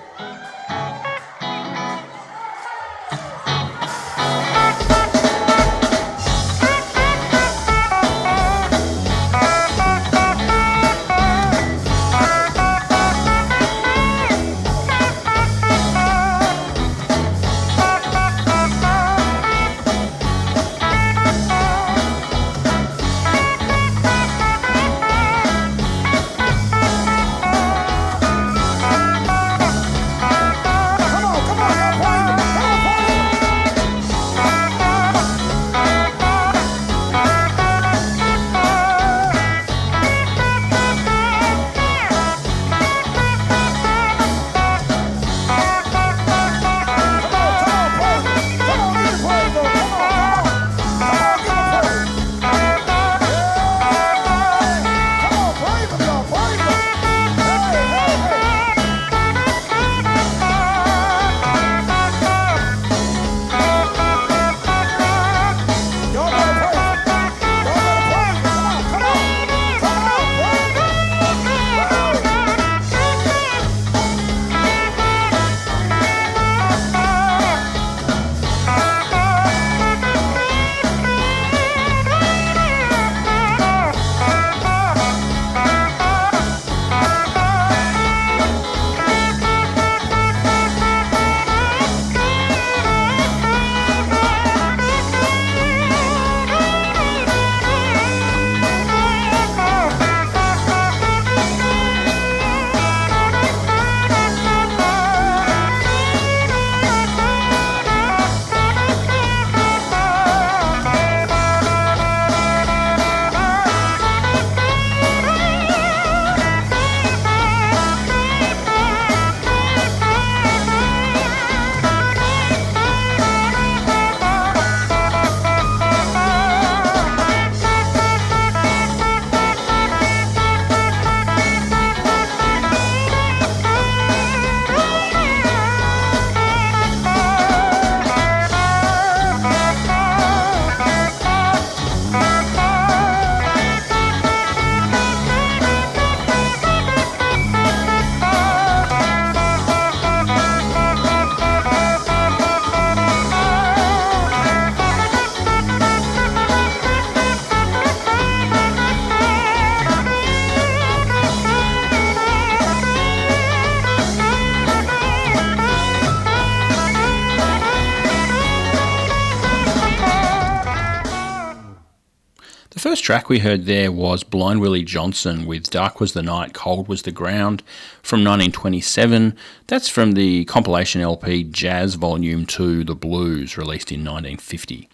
The first track we heard there was Blind Willie Johnson with Dark Was the Night, Cold Was the Ground from 1927. That's from the compilation LP Jazz Volume 2, The Blues, released in 1950.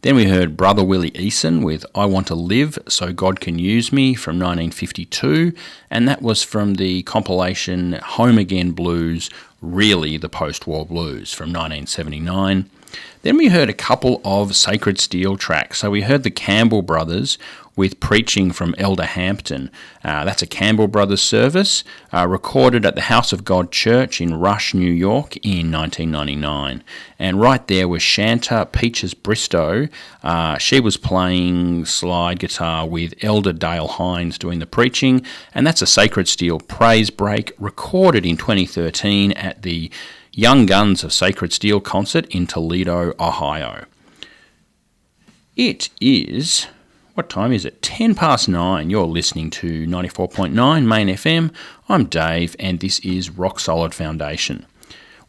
Then we heard Brother Willie Eason with I Want to Live So God Can Use Me from 1952, and that was from the compilation Home Again Blues, Really the Post-War Blues from 1979. Then we heard a couple of Sacred Steel tracks. So we heard the Campbell Brothers with Preaching from Elder Hampton. That's a Campbell Brothers service recorded at the House of God Church in Rush, New York in 1999. And right there was Shanta Peaches Bristow. She was playing slide guitar with Elder Dale Hines doing the preaching. And that's a Sacred Steel praise break recorded in 2013 at the Young Guns of Sacred Steel concert in Toledo, Ohio. It is, what time is it? 10 past 9. You're listening to 94.9 Main FM. I'm Dave, and this is Rock Solid Foundation.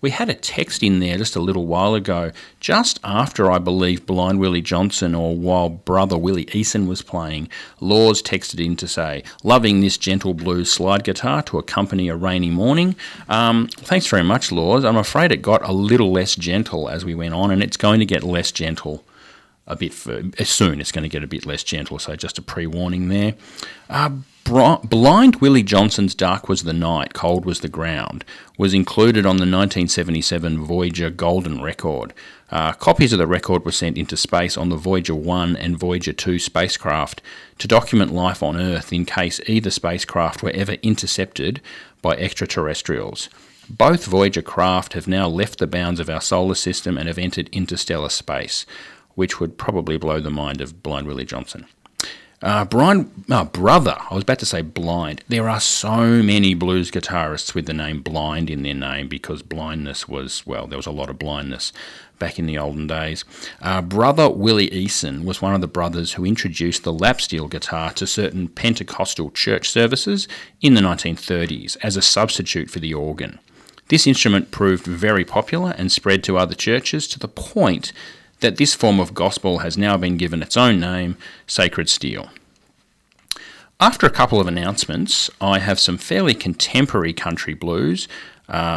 We had a text in there just a little while ago, just after, I believe, Blind Willie Johnson or while Brother Willie Eason was playing. Laws texted in to say, loving this gentle blues slide guitar to accompany a rainy morning. Thanks very much, Laws. I'm afraid it got a little less gentle as we went on, and it's going to get less gentle soon. It's going to get a bit less gentle, so just a pre-warning there. Blind Willie Johnson's Dark Was the Night, Cold Was the Ground was included on the 1977 Voyager Golden Record. Copies of the record were sent into space on the Voyager 1 and Voyager 2 spacecraft to document life on Earth in case either spacecraft were ever intercepted by extraterrestrials. Both Voyager craft have now left the bounds of our solar system and have entered interstellar space, which would probably blow the mind of Blind Willie Johnson. Brother, I was about to say Blind. There are so many blues guitarists with the name Blind in their name because blindness was, well, there was a lot of blindness back in the olden days. Brother Willie Eason was one of the brothers who introduced the lap steel guitar to certain Pentecostal church services in the 1930s as a substitute for the organ. This instrument proved very popular and spread to other churches to the point that this form of gospel has now been given its own name, sacred steel. After a couple of announcements, I have some fairly contemporary country blues,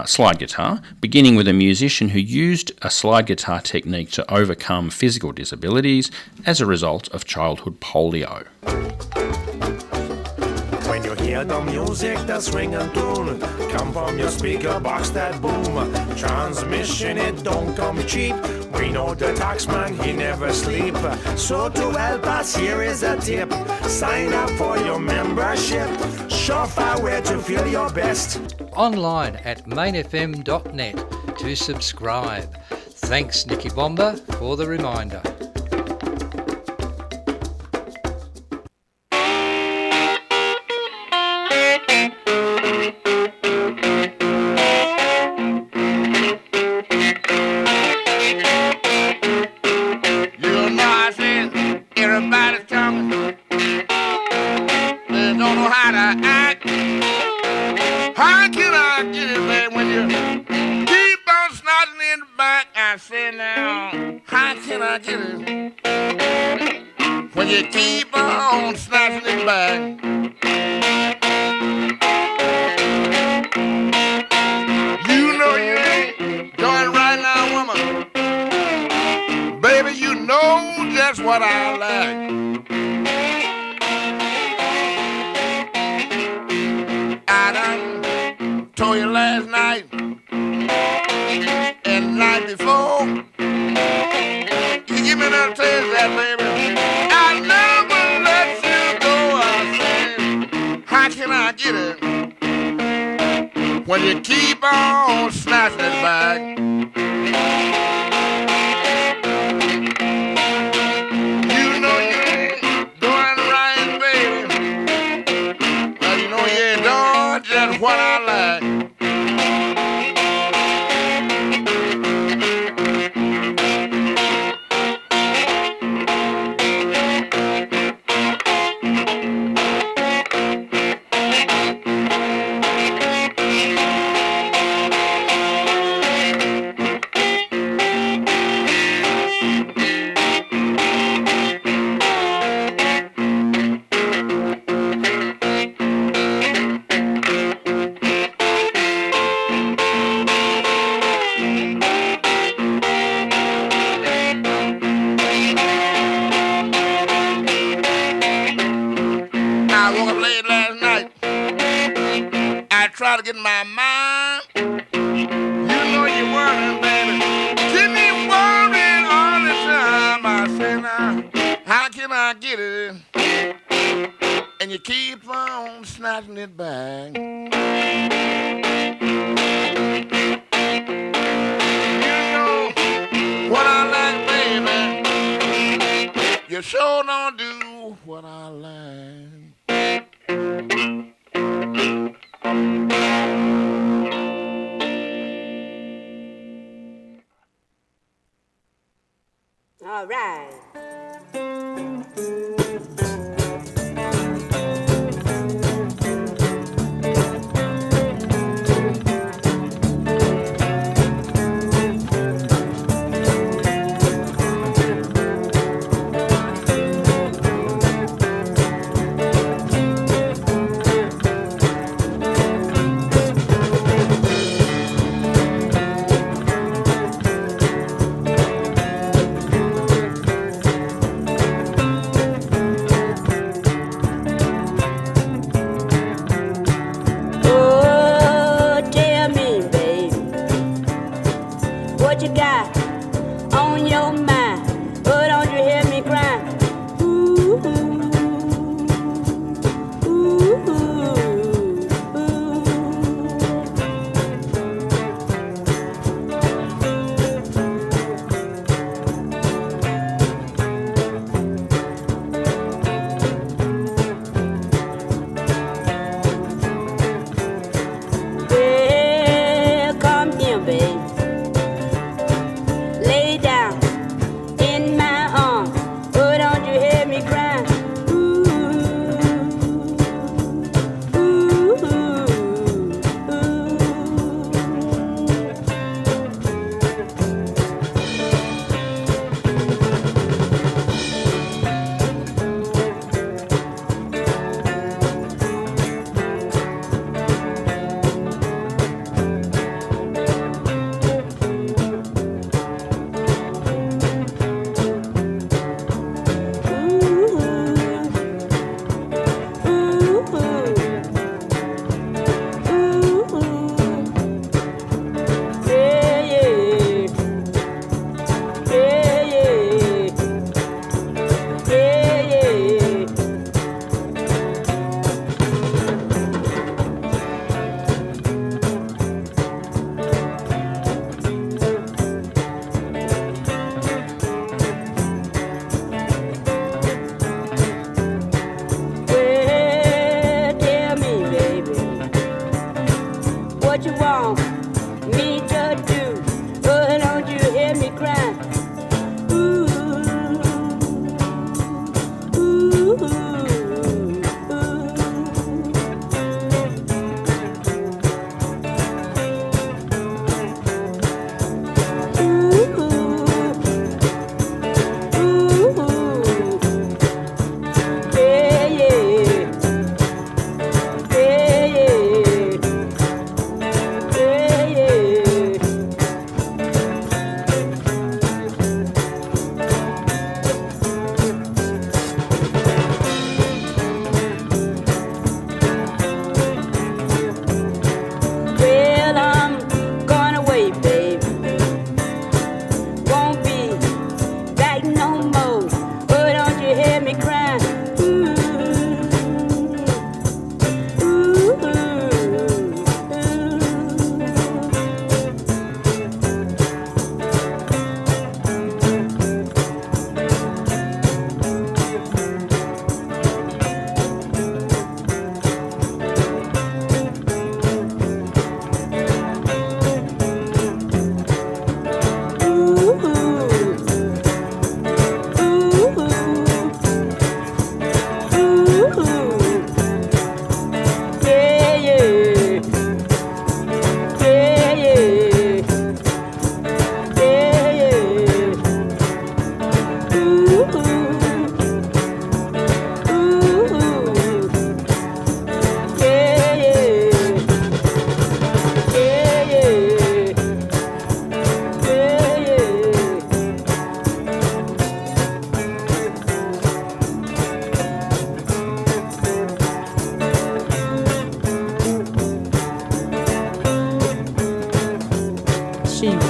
slide guitar, beginning with a musician who used a slide guitar technique to overcome physical disabilities as a result of childhood polio. When you hear the music, the swing and tune, come from your speaker box that boom. Transmission, it don't come cheap. We know the taxman, he never sleep. So to help us, here is a tip. Sign up for your membership. Surefire way to feel your best. Online at mainfm.net to subscribe. Thanks, Nicky Bomber, for the reminder. When you keep on snatching it back, you know you ain't doing right, baby. Well, you know you ain't doing just what I like. Try to get my mind. You know you're worrying, baby. Keep me worrying all the time. I say now, how can I get it? And you keep on snatching it back. You know what I like, baby. You sure don't do what I like. All right.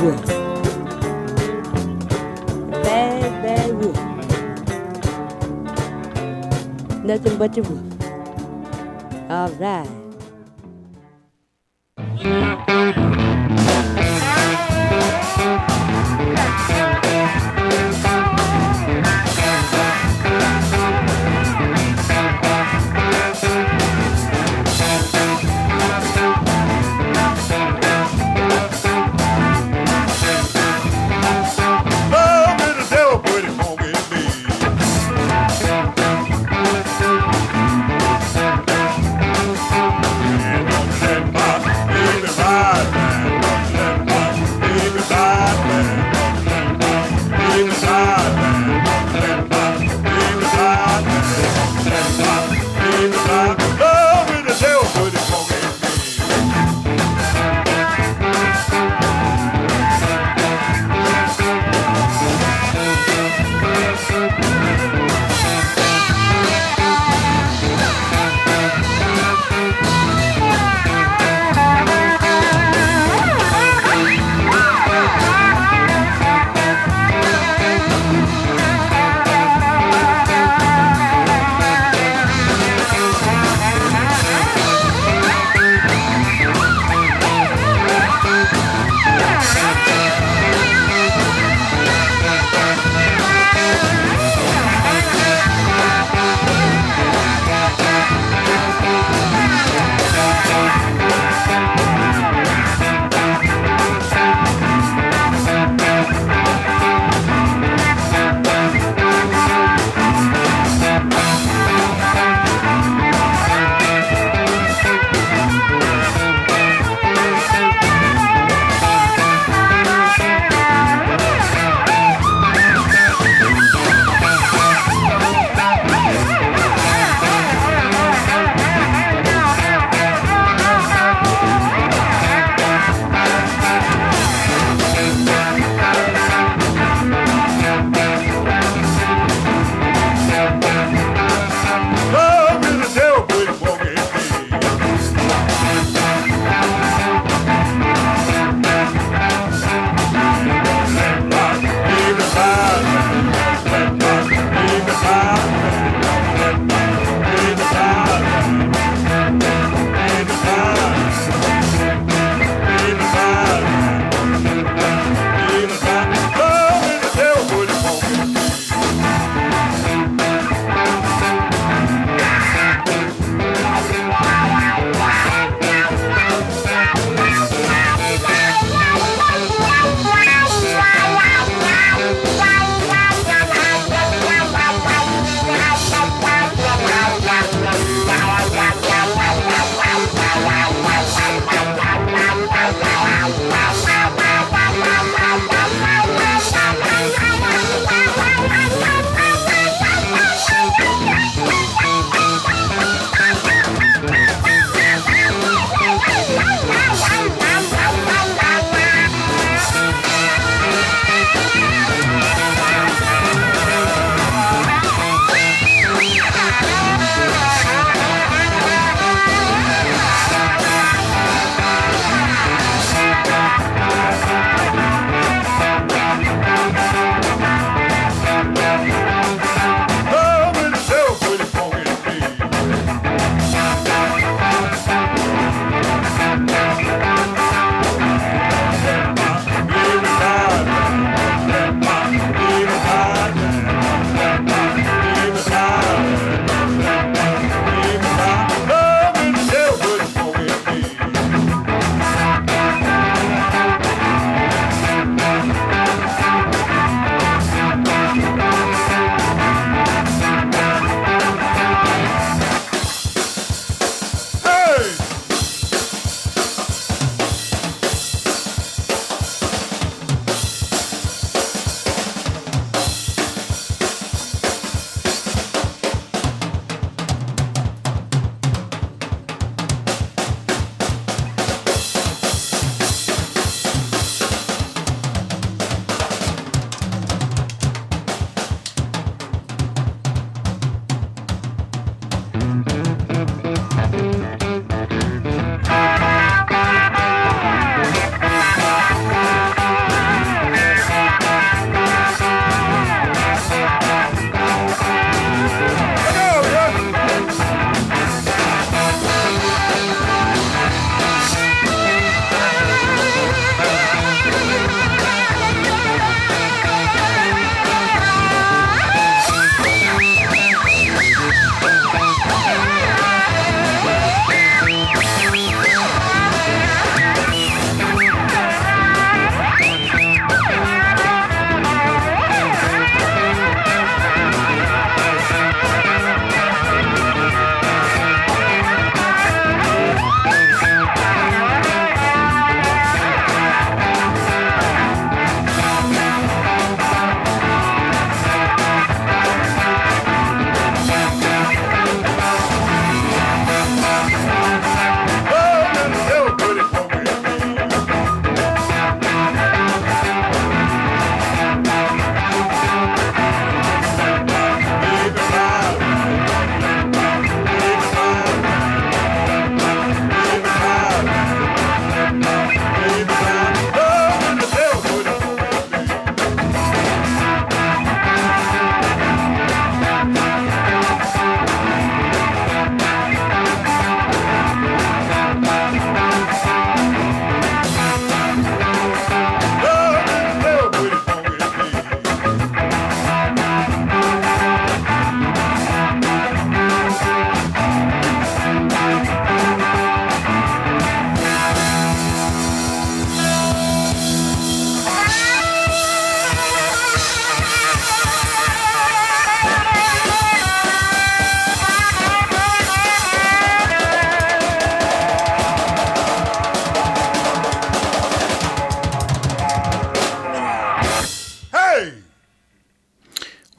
wolf. Bad, bad wolf. Nothing but the wolf. All right. Ride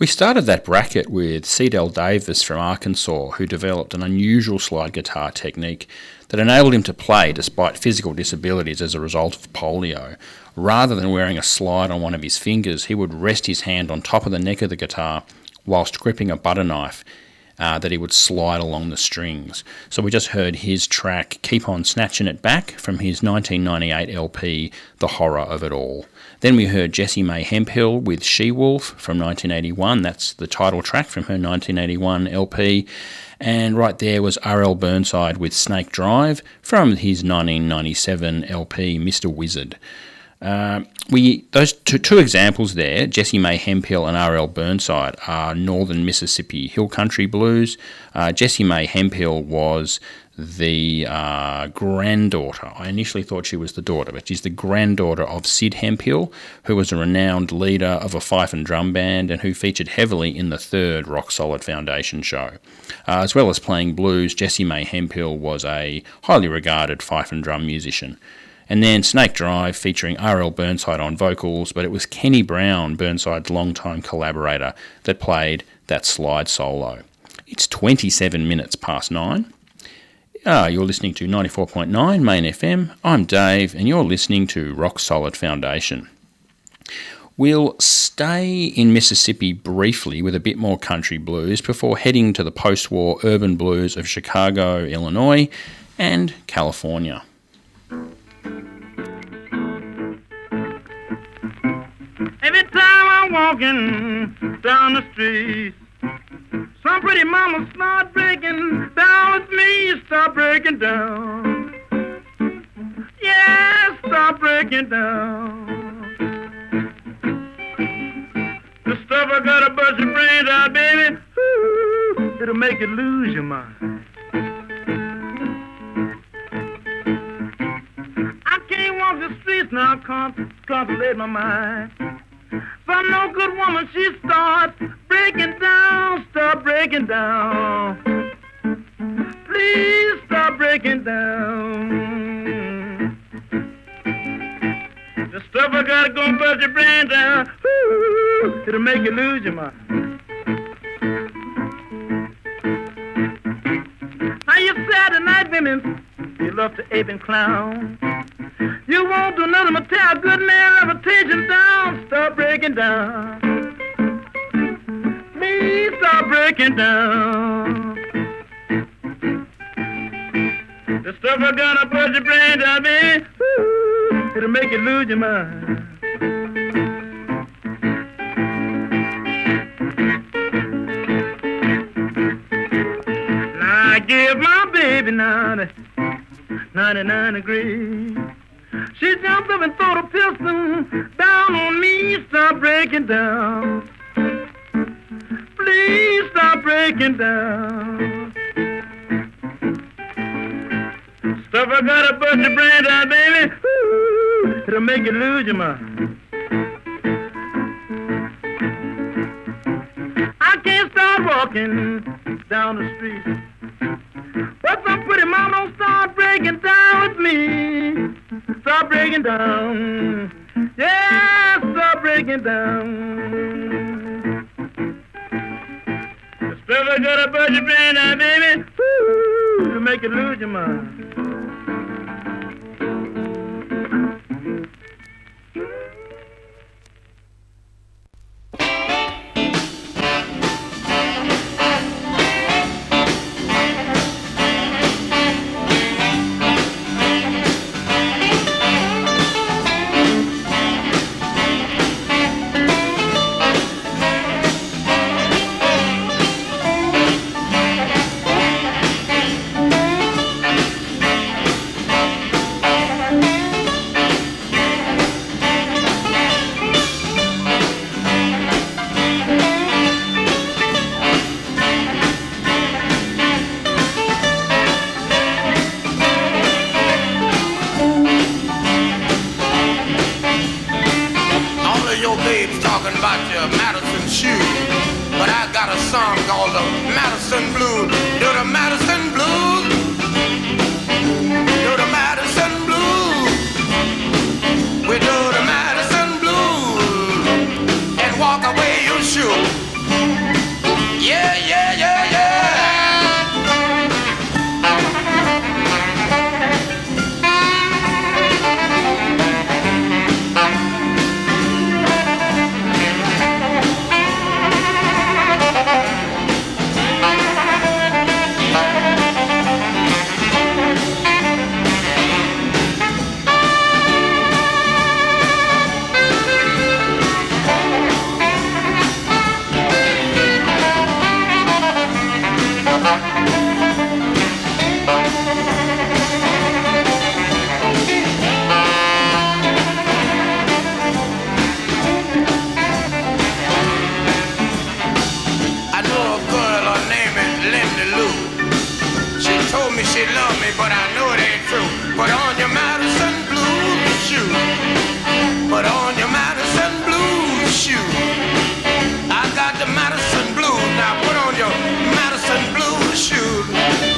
We started that bracket with Cedell Davis from Arkansas, who developed an unusual slide guitar technique that enabled him to play despite physical disabilities as a result of polio. Rather than wearing a slide on one of his fingers, he would rest his hand on top of the neck of the guitar whilst gripping a butter knife that he would slide along the strings. So we just heard his track, Keep On Snatching It Back, from his 1998 LP, The Horror of It All. Then we heard Jessie Mae Hemphill with She-Wolf from 1981. That's the title track from her 1981 LP. And right there was R.L. Burnside with Snake Drive from his 1997 LP, Mr. Wizard. Those two examples there, Jessie Mae Hemphill and R.L. Burnside, are northern Mississippi hill country blues. Jessie Mae Hemphill was the granddaughter. I initially thought she was the daughter, but she's the granddaughter of Sid Hemphill, who was a renowned leader of a fife and drum band and who featured heavily in the third Rock Solid Foundation show. As well as playing blues, Jessie Mae Hemphill was a highly regarded fife and drum musician. And then Snake Drive featuring R.L. Burnside on vocals, but it was Kenny Brown, Burnside's longtime collaborator, that played that slide solo. It's 27 minutes past 9. You're listening to 94.9 Main FM. I'm Dave, and you're listening to Rock Solid Foundation. We'll stay in Mississippi briefly with a bit more country blues before heading to the post-war urban blues of Chicago, Illinois, and California. Every time I'm walking down the street, some pretty mama start breaking down with me, start breaking down. Yeah, start breaking down. The stuff I gotta bust your brains out, baby, ooh, it'll make you lose your mind. I can't walk the streets now, contemplate my mind. Some no good woman, she starts breaking down, start breaking down. Please stop breaking down. The stuff I gotta go and bust your brain down, ooh, it'll make you lose your mind. How you Saturday night women, you love to ape and clown. You won't do nothing but tear a good man's reputation down. Stop breaking down. Please stop breaking down. The stuff I gotta put your brain down, baby, ooh, it'll make you lose your mind. Now I give my baby 99 degrees. She jumped up and threw the pistol down on me. Stop breaking down. Please stop breaking down. Stuff I gotta bust your brain down, baby, ooh, it'll make you lose your mind. I can't start walking down the street, but some pretty mama don't start breaking down with me. Stop breaking down. Yeah, stop breaking down. The stuff I gotta bust your brain down, baby, ooh, it'll make you lose your mind. Walk away your shoe. me she love me, but I know it ain't true. Put on your Madison blues shoe. Put on your Madison blues shoe. I got the Madison blues. Now put on your Madison blues shoe.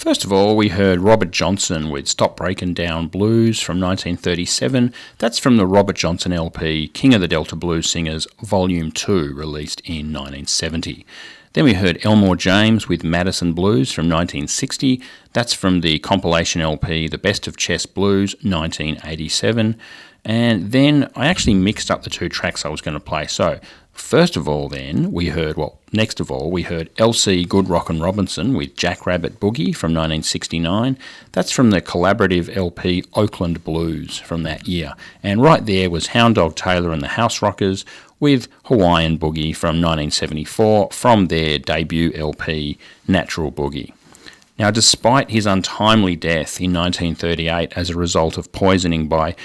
First of all, we heard Robert Johnson with Stop Breakin' Down Blues from 1937. That's from the Robert Johnson LP, King of the Delta Blues Singers, Volume 2, released in 1970. Then we heard Elmore James with Madison Blues from 1960. That's from the compilation LP, The Best of Chess Blues, 1987. And then I actually mixed up the two tracks I was going to play. So, next of all, we heard L.C. Good Rockin' Robinson with Jackrabbit Boogie from 1969. That's from the collaborative LP Oakland Blues from that year. And right there was Hound Dog Taylor and the House Rockers with Hawaiian Boogie from 1974 from their debut LP Natural Boogie. Now, despite his untimely death in 1938 as a result of poisoning by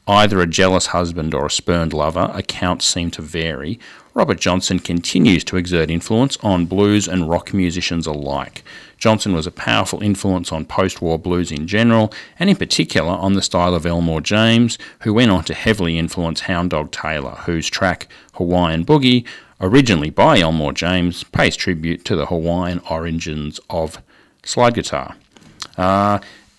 either a jealous husband or a spurned lover, accounts seem to vary, Robert Johnson continues to exert influence on blues and rock musicians alike. Johnson was a powerful influence on post-war blues in general, and in particular on the style of Elmore James, who went on to heavily influence Hound Dog Taylor, whose track Hawaiian Boogie, originally by Elmore James, pays tribute to the Hawaiian origins of slide guitar.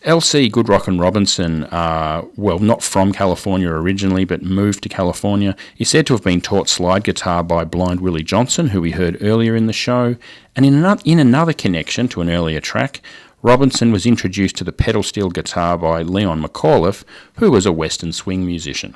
L.C. Good Rockin' Robinson, not from California originally, but moved to California, is said to have been taught slide guitar by Blind Willie Johnson, who we heard earlier in the show. And in another connection to an earlier track, Robinson was introduced to the pedal steel guitar by Leon McAuliffe, who was a Western swing musician.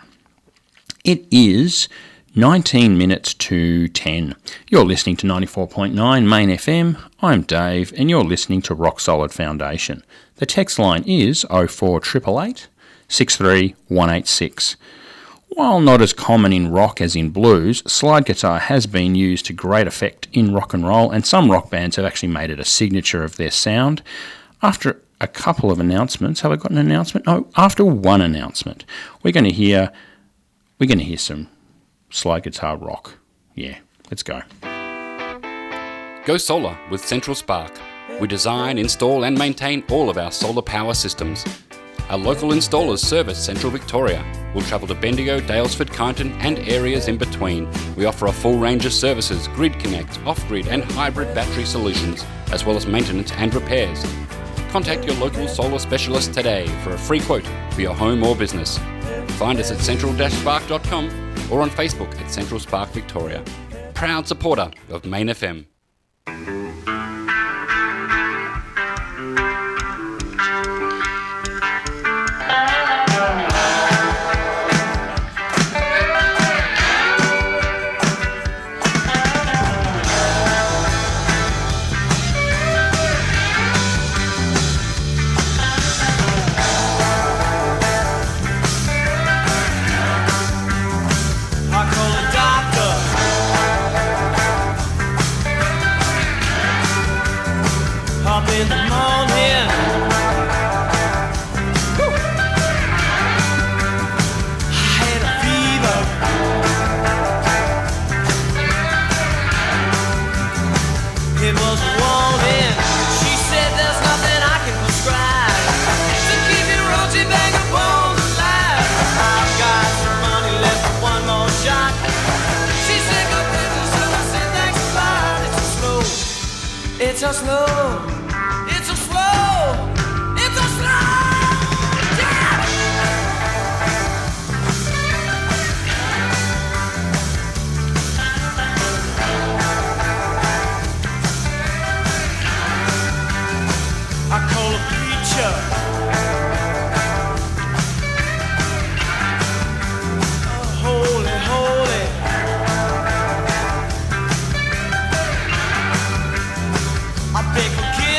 It is 19 minutes to 10. You're listening to 94.9 Main FM. I'm Dave, and you're listening to Rock Solid Foundation. The text line is 04888 63186. While not as common in rock as in blues, slide guitar has been used to great effect in rock and roll, and some rock bands have actually made it a signature of their sound. After a couple of announcements, have I got an announcement? Oh, after one announcement, we're going to hear some slide guitar rock. Yeah, let's go. Go solar with Central Spark. We design, install and maintain all of our solar power systems. Our local installers service Central Victoria. We'll travel to Bendigo, Daylesford, Kyneton and areas in between. We offer a full range of services, grid connect, off-grid and hybrid battery solutions, as well as maintenance and repairs. Contact your local solar specialist today for a free quote for your home or business. Find us at central-spark.com or on Facebook at Central Spark Victoria. Proud supporter of Main FM. In the morning, I had a fever. It was a warning. She said there's nothing I can prescribe to keep you roaching back up on the line. I've got some money left for one more shot. She said go business, so I said thanks a lot. It's a slow. I beg forgiveness.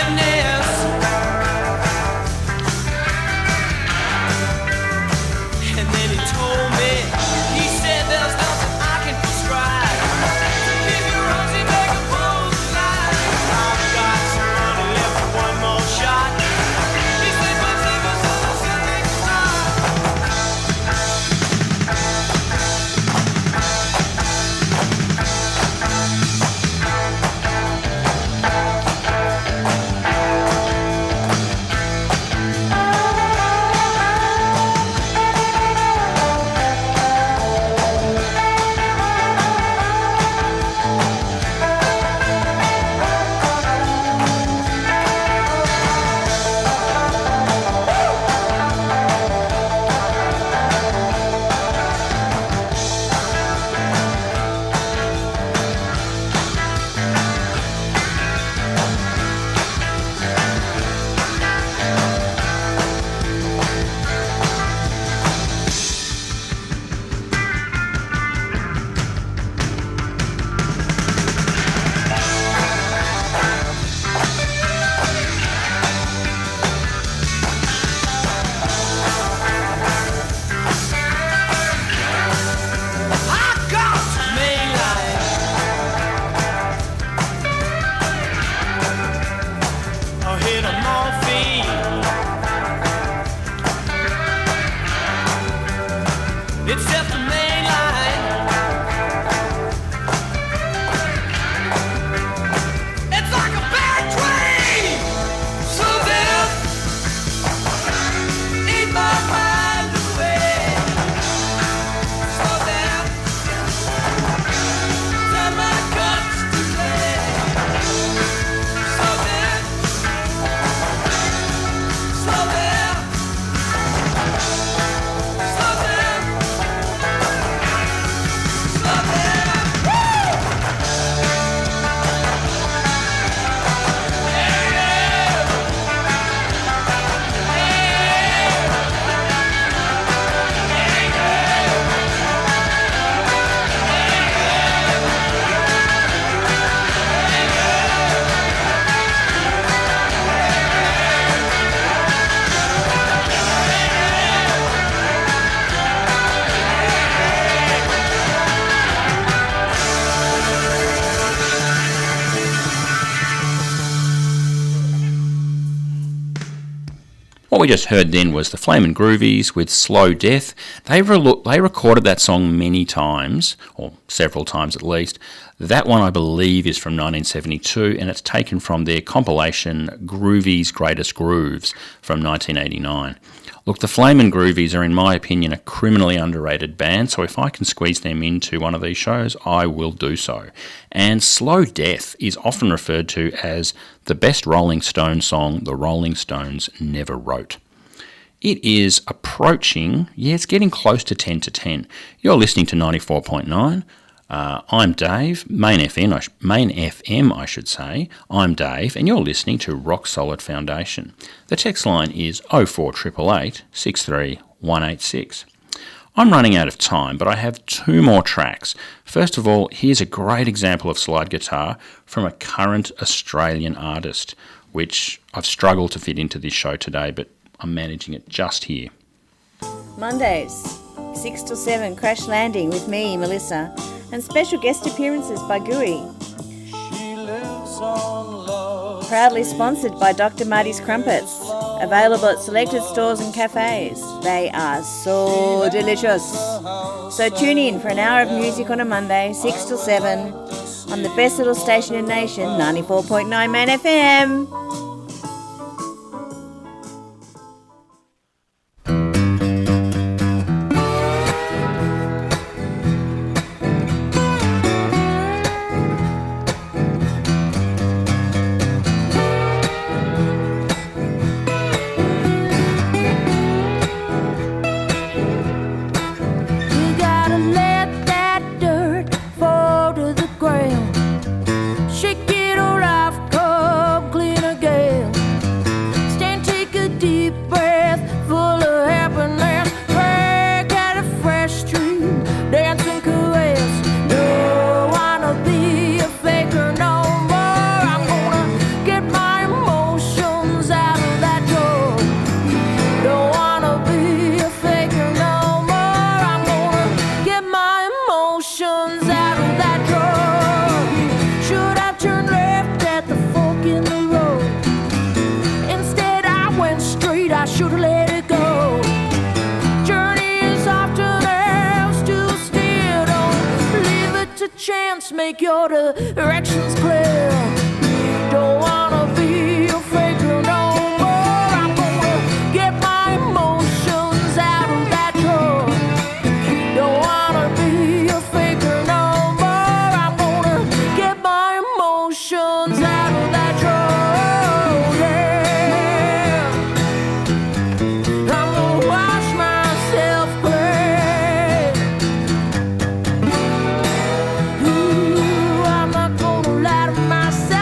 we just heard then was the Flamin' Groovies with Slow Death. They recorded that song many times, or several times at least. That one, I believe, is from 1972, and it's taken from their compilation Groovy's Greatest Grooves from 1989. Look, the Flamin' Groovies are, in my opinion, a criminally underrated band, so if I can squeeze them into one of these shows, I will do so. And Slow Death is often referred to as the best Rolling Stones song the Rolling Stones never wrote. It is approaching, it's getting close to 10 to 10. You're listening to 94.9. I'm Dave, Main FM, I should say. I'm Dave, and you're listening to Rock Solid Foundation. The text line is 04888 63 186. I'm running out of time, but I have two more tracks. First of all, here's a great example of slide guitar from a current Australian artist, which I've struggled to fit into this show today, but I'm managing it just here. Mondays, 6 till 7, Crash Landing with me, Melissa, and special guest appearances by Gooey. Proudly sponsored by Dr. Marty's Crumpets, available at selected stores and cafes. They are so delicious. So tune in for an hour of music on a Monday, 6 till 7, on the best little station in the nation, 94.9 Main FM. Make your directions clear. Don't wanna be a faker no more. I'm gonna get my emotions out of that drawer. Don't wanna be a faker no more. I'm gonna get my emotions out of that drawer. Yeah. I'm gonna wash myself clean. I'm not gonna lie to myself.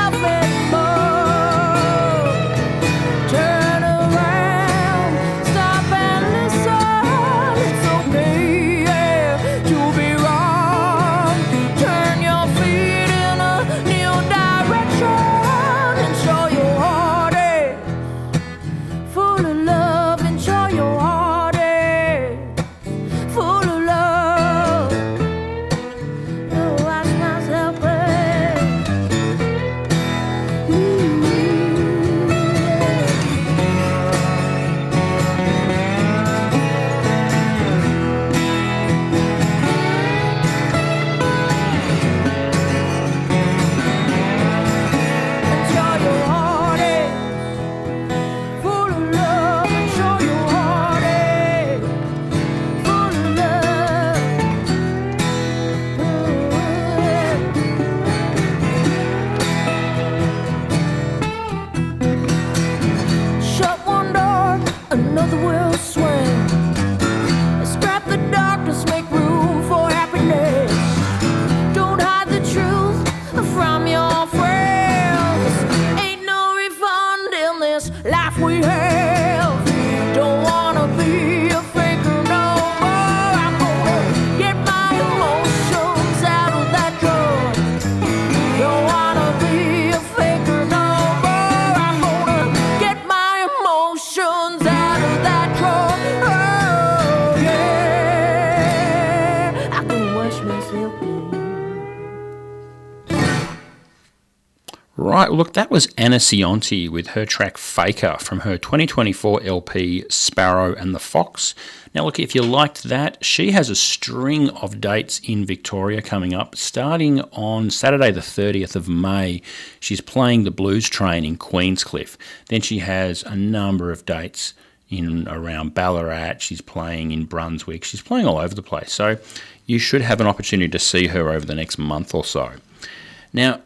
Right, look, that was Anna Cionti with her track Faker from her 2024 LP Sparrow and the Fox. Now look, if you liked that, she has a string of dates in Victoria coming up. Starting on Saturday the 30th of May, she's playing the Blues Train in Queenscliff. Then she has a number of dates in around Ballarat. She's playing in Brunswick. She's playing all over the place. So you should have an opportunity to see her over the next month or so. Now,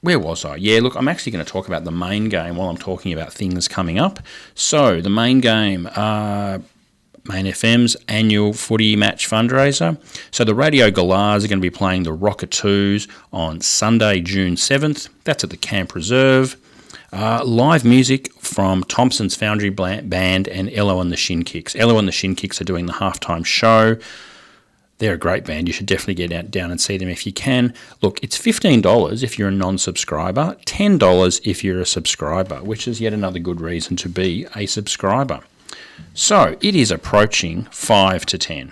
where was I? Yeah, look, I'm actually going to talk about the main game while I'm talking about things coming up. So, the main game, Main FM's annual footy match fundraiser. So, the Radio Galahs are going to be playing the Rockatoos on Sunday, June 7th. That's at the Camp Reserve. Live music from Thompson's Foundry Band and Ello and the Shin Kicks. Ello and the Shin Kicks are doing the halftime show. They're a great band. You should definitely get down and see them if you can. Look, it's $15 if you're a non-subscriber, $10 if you're a subscriber, which is yet another good reason to be a subscriber. So, it is approaching 5 to 10.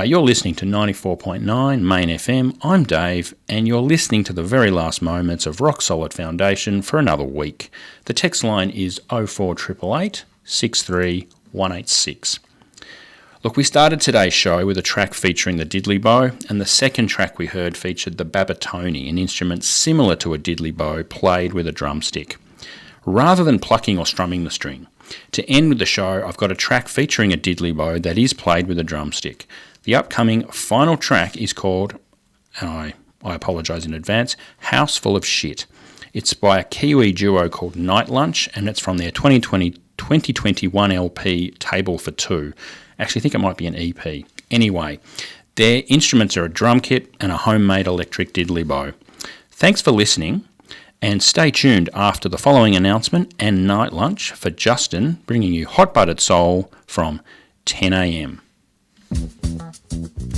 You're listening to 94.9 Main FM. I'm Dave, and you're listening to the very last moments of Rock Solid Foundation for another week. The text line is 04888 63 186. Look, we started today's show with a track featuring the Diddley bow, and the second track we heard featured the babatone, an instrument similar to a Diddley bow played with a drumstick. Rather than plucking or strumming the string, to end with the show, I've got a track featuring a Diddley bow that is played with a drumstick. The upcoming final track is called, and I apologise in advance, House Full of Shit. It's by a Kiwi duo called Night Lunch, and it's from their 2021 LP Table for Two. Actually, I think it might be an EP. Anyway, their instruments are a drum kit and a homemade electric diddley bow. Thanks for listening, and stay tuned after the following announcement and Night Lunch for Justin, bringing you Hot Buttered Soul from 10 a.m.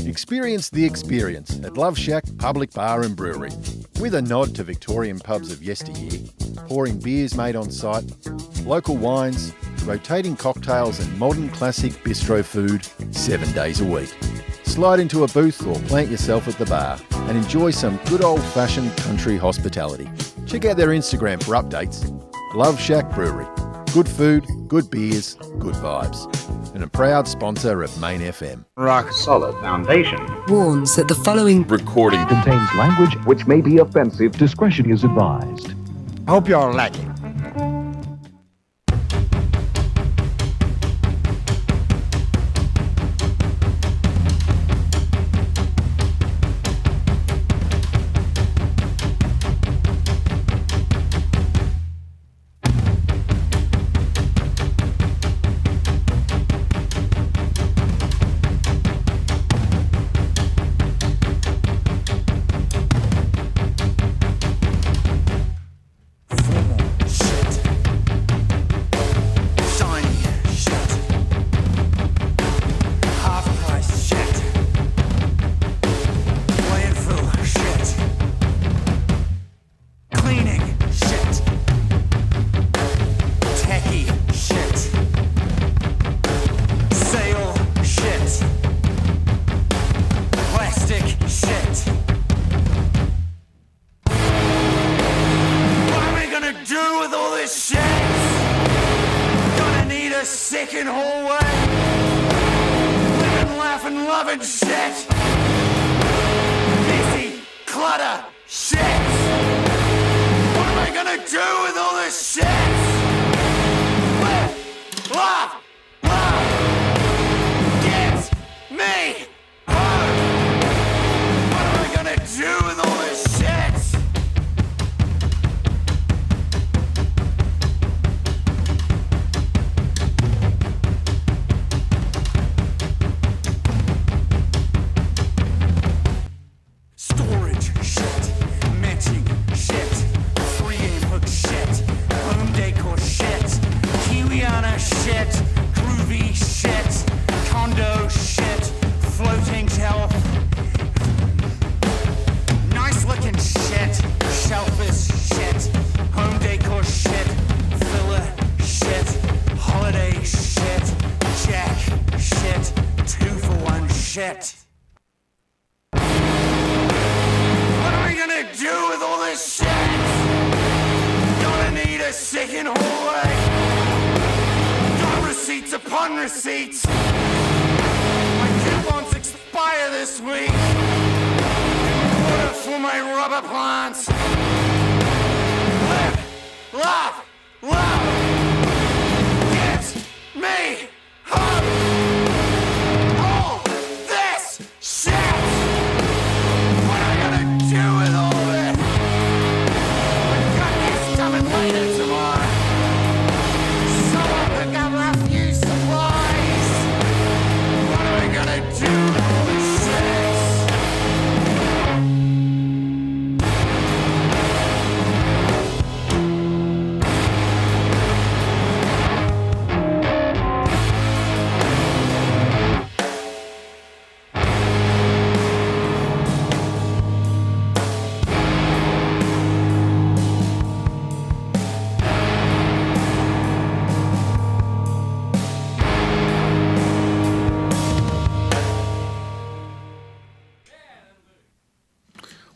Experience the experience at Love Shack Public Bar and Brewery. With a nod to Victorian pubs of yesteryear, pouring beers made on site, local wines, rotating cocktails and modern classic bistro food 7 days a week. Slide into a booth or plant yourself at the bar and enjoy some good old-fashioned country hospitality. Check out their Instagram for updates. Love Shack Brewery. Good food, good beers, good vibes. And a proud sponsor of Main FM. Rock Solid Foundation warns that the following recording contains language which may be offensive. Discretion is advised. I hope y'all like it. shit. What are we gonna do with all this receipts. My coupons expire this week. Order for my rubber plants. Live, laugh, love. Get me home. All this shit. What am I gonna do with all this? We've got this coming later tomorrow. Someone pick up refuse supplies. What am I gonna do with all this shit?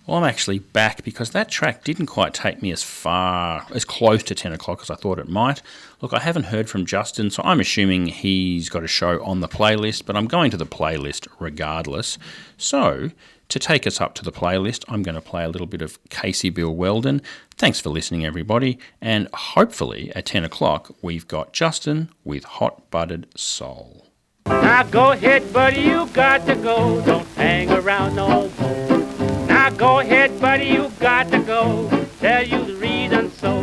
Well, I'm actually back because that track didn't quite take me as close to 10 o'clock as I thought it might. Look, I haven't heard from Justin, so I'm assuming he's got a show on the playlist, but I'm going to the playlist regardless. So, to take us up to the playlist, I'm going to play a little bit of Casey Bill Weldon. Thanks for listening, everybody, and hopefully at 10 o'clock we've got Justin with Hot Buttered Soul. Now go ahead, buddy, you got to go. Don't hang around no more. Now go ahead, buddy, you got to go. Tell you the reason so.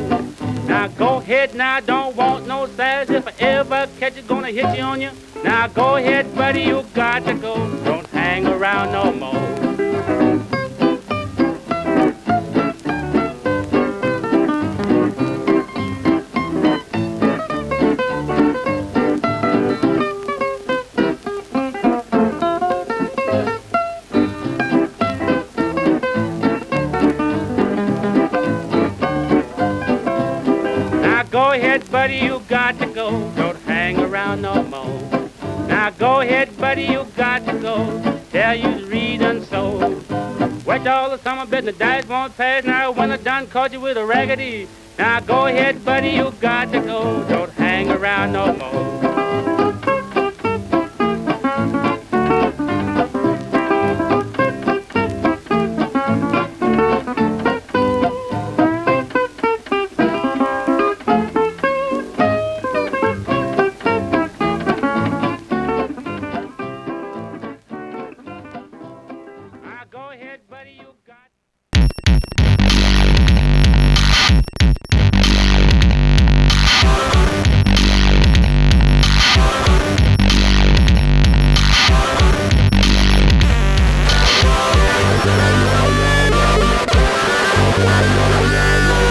Now go ahead, now don't want no size. If I ever catch it, gonna hit you on you. Now go ahead, buddy, you got to go. Don't hang around no more. Go ahead, buddy, you got to go. Don't hang around no more. Now go ahead, buddy, you got to go. Tell you the reason so. Wait all the summer, bet the dice won't pass. Now when I done caught you with a raggedy. Now go ahead, buddy, you got to go. Don't hang around no more.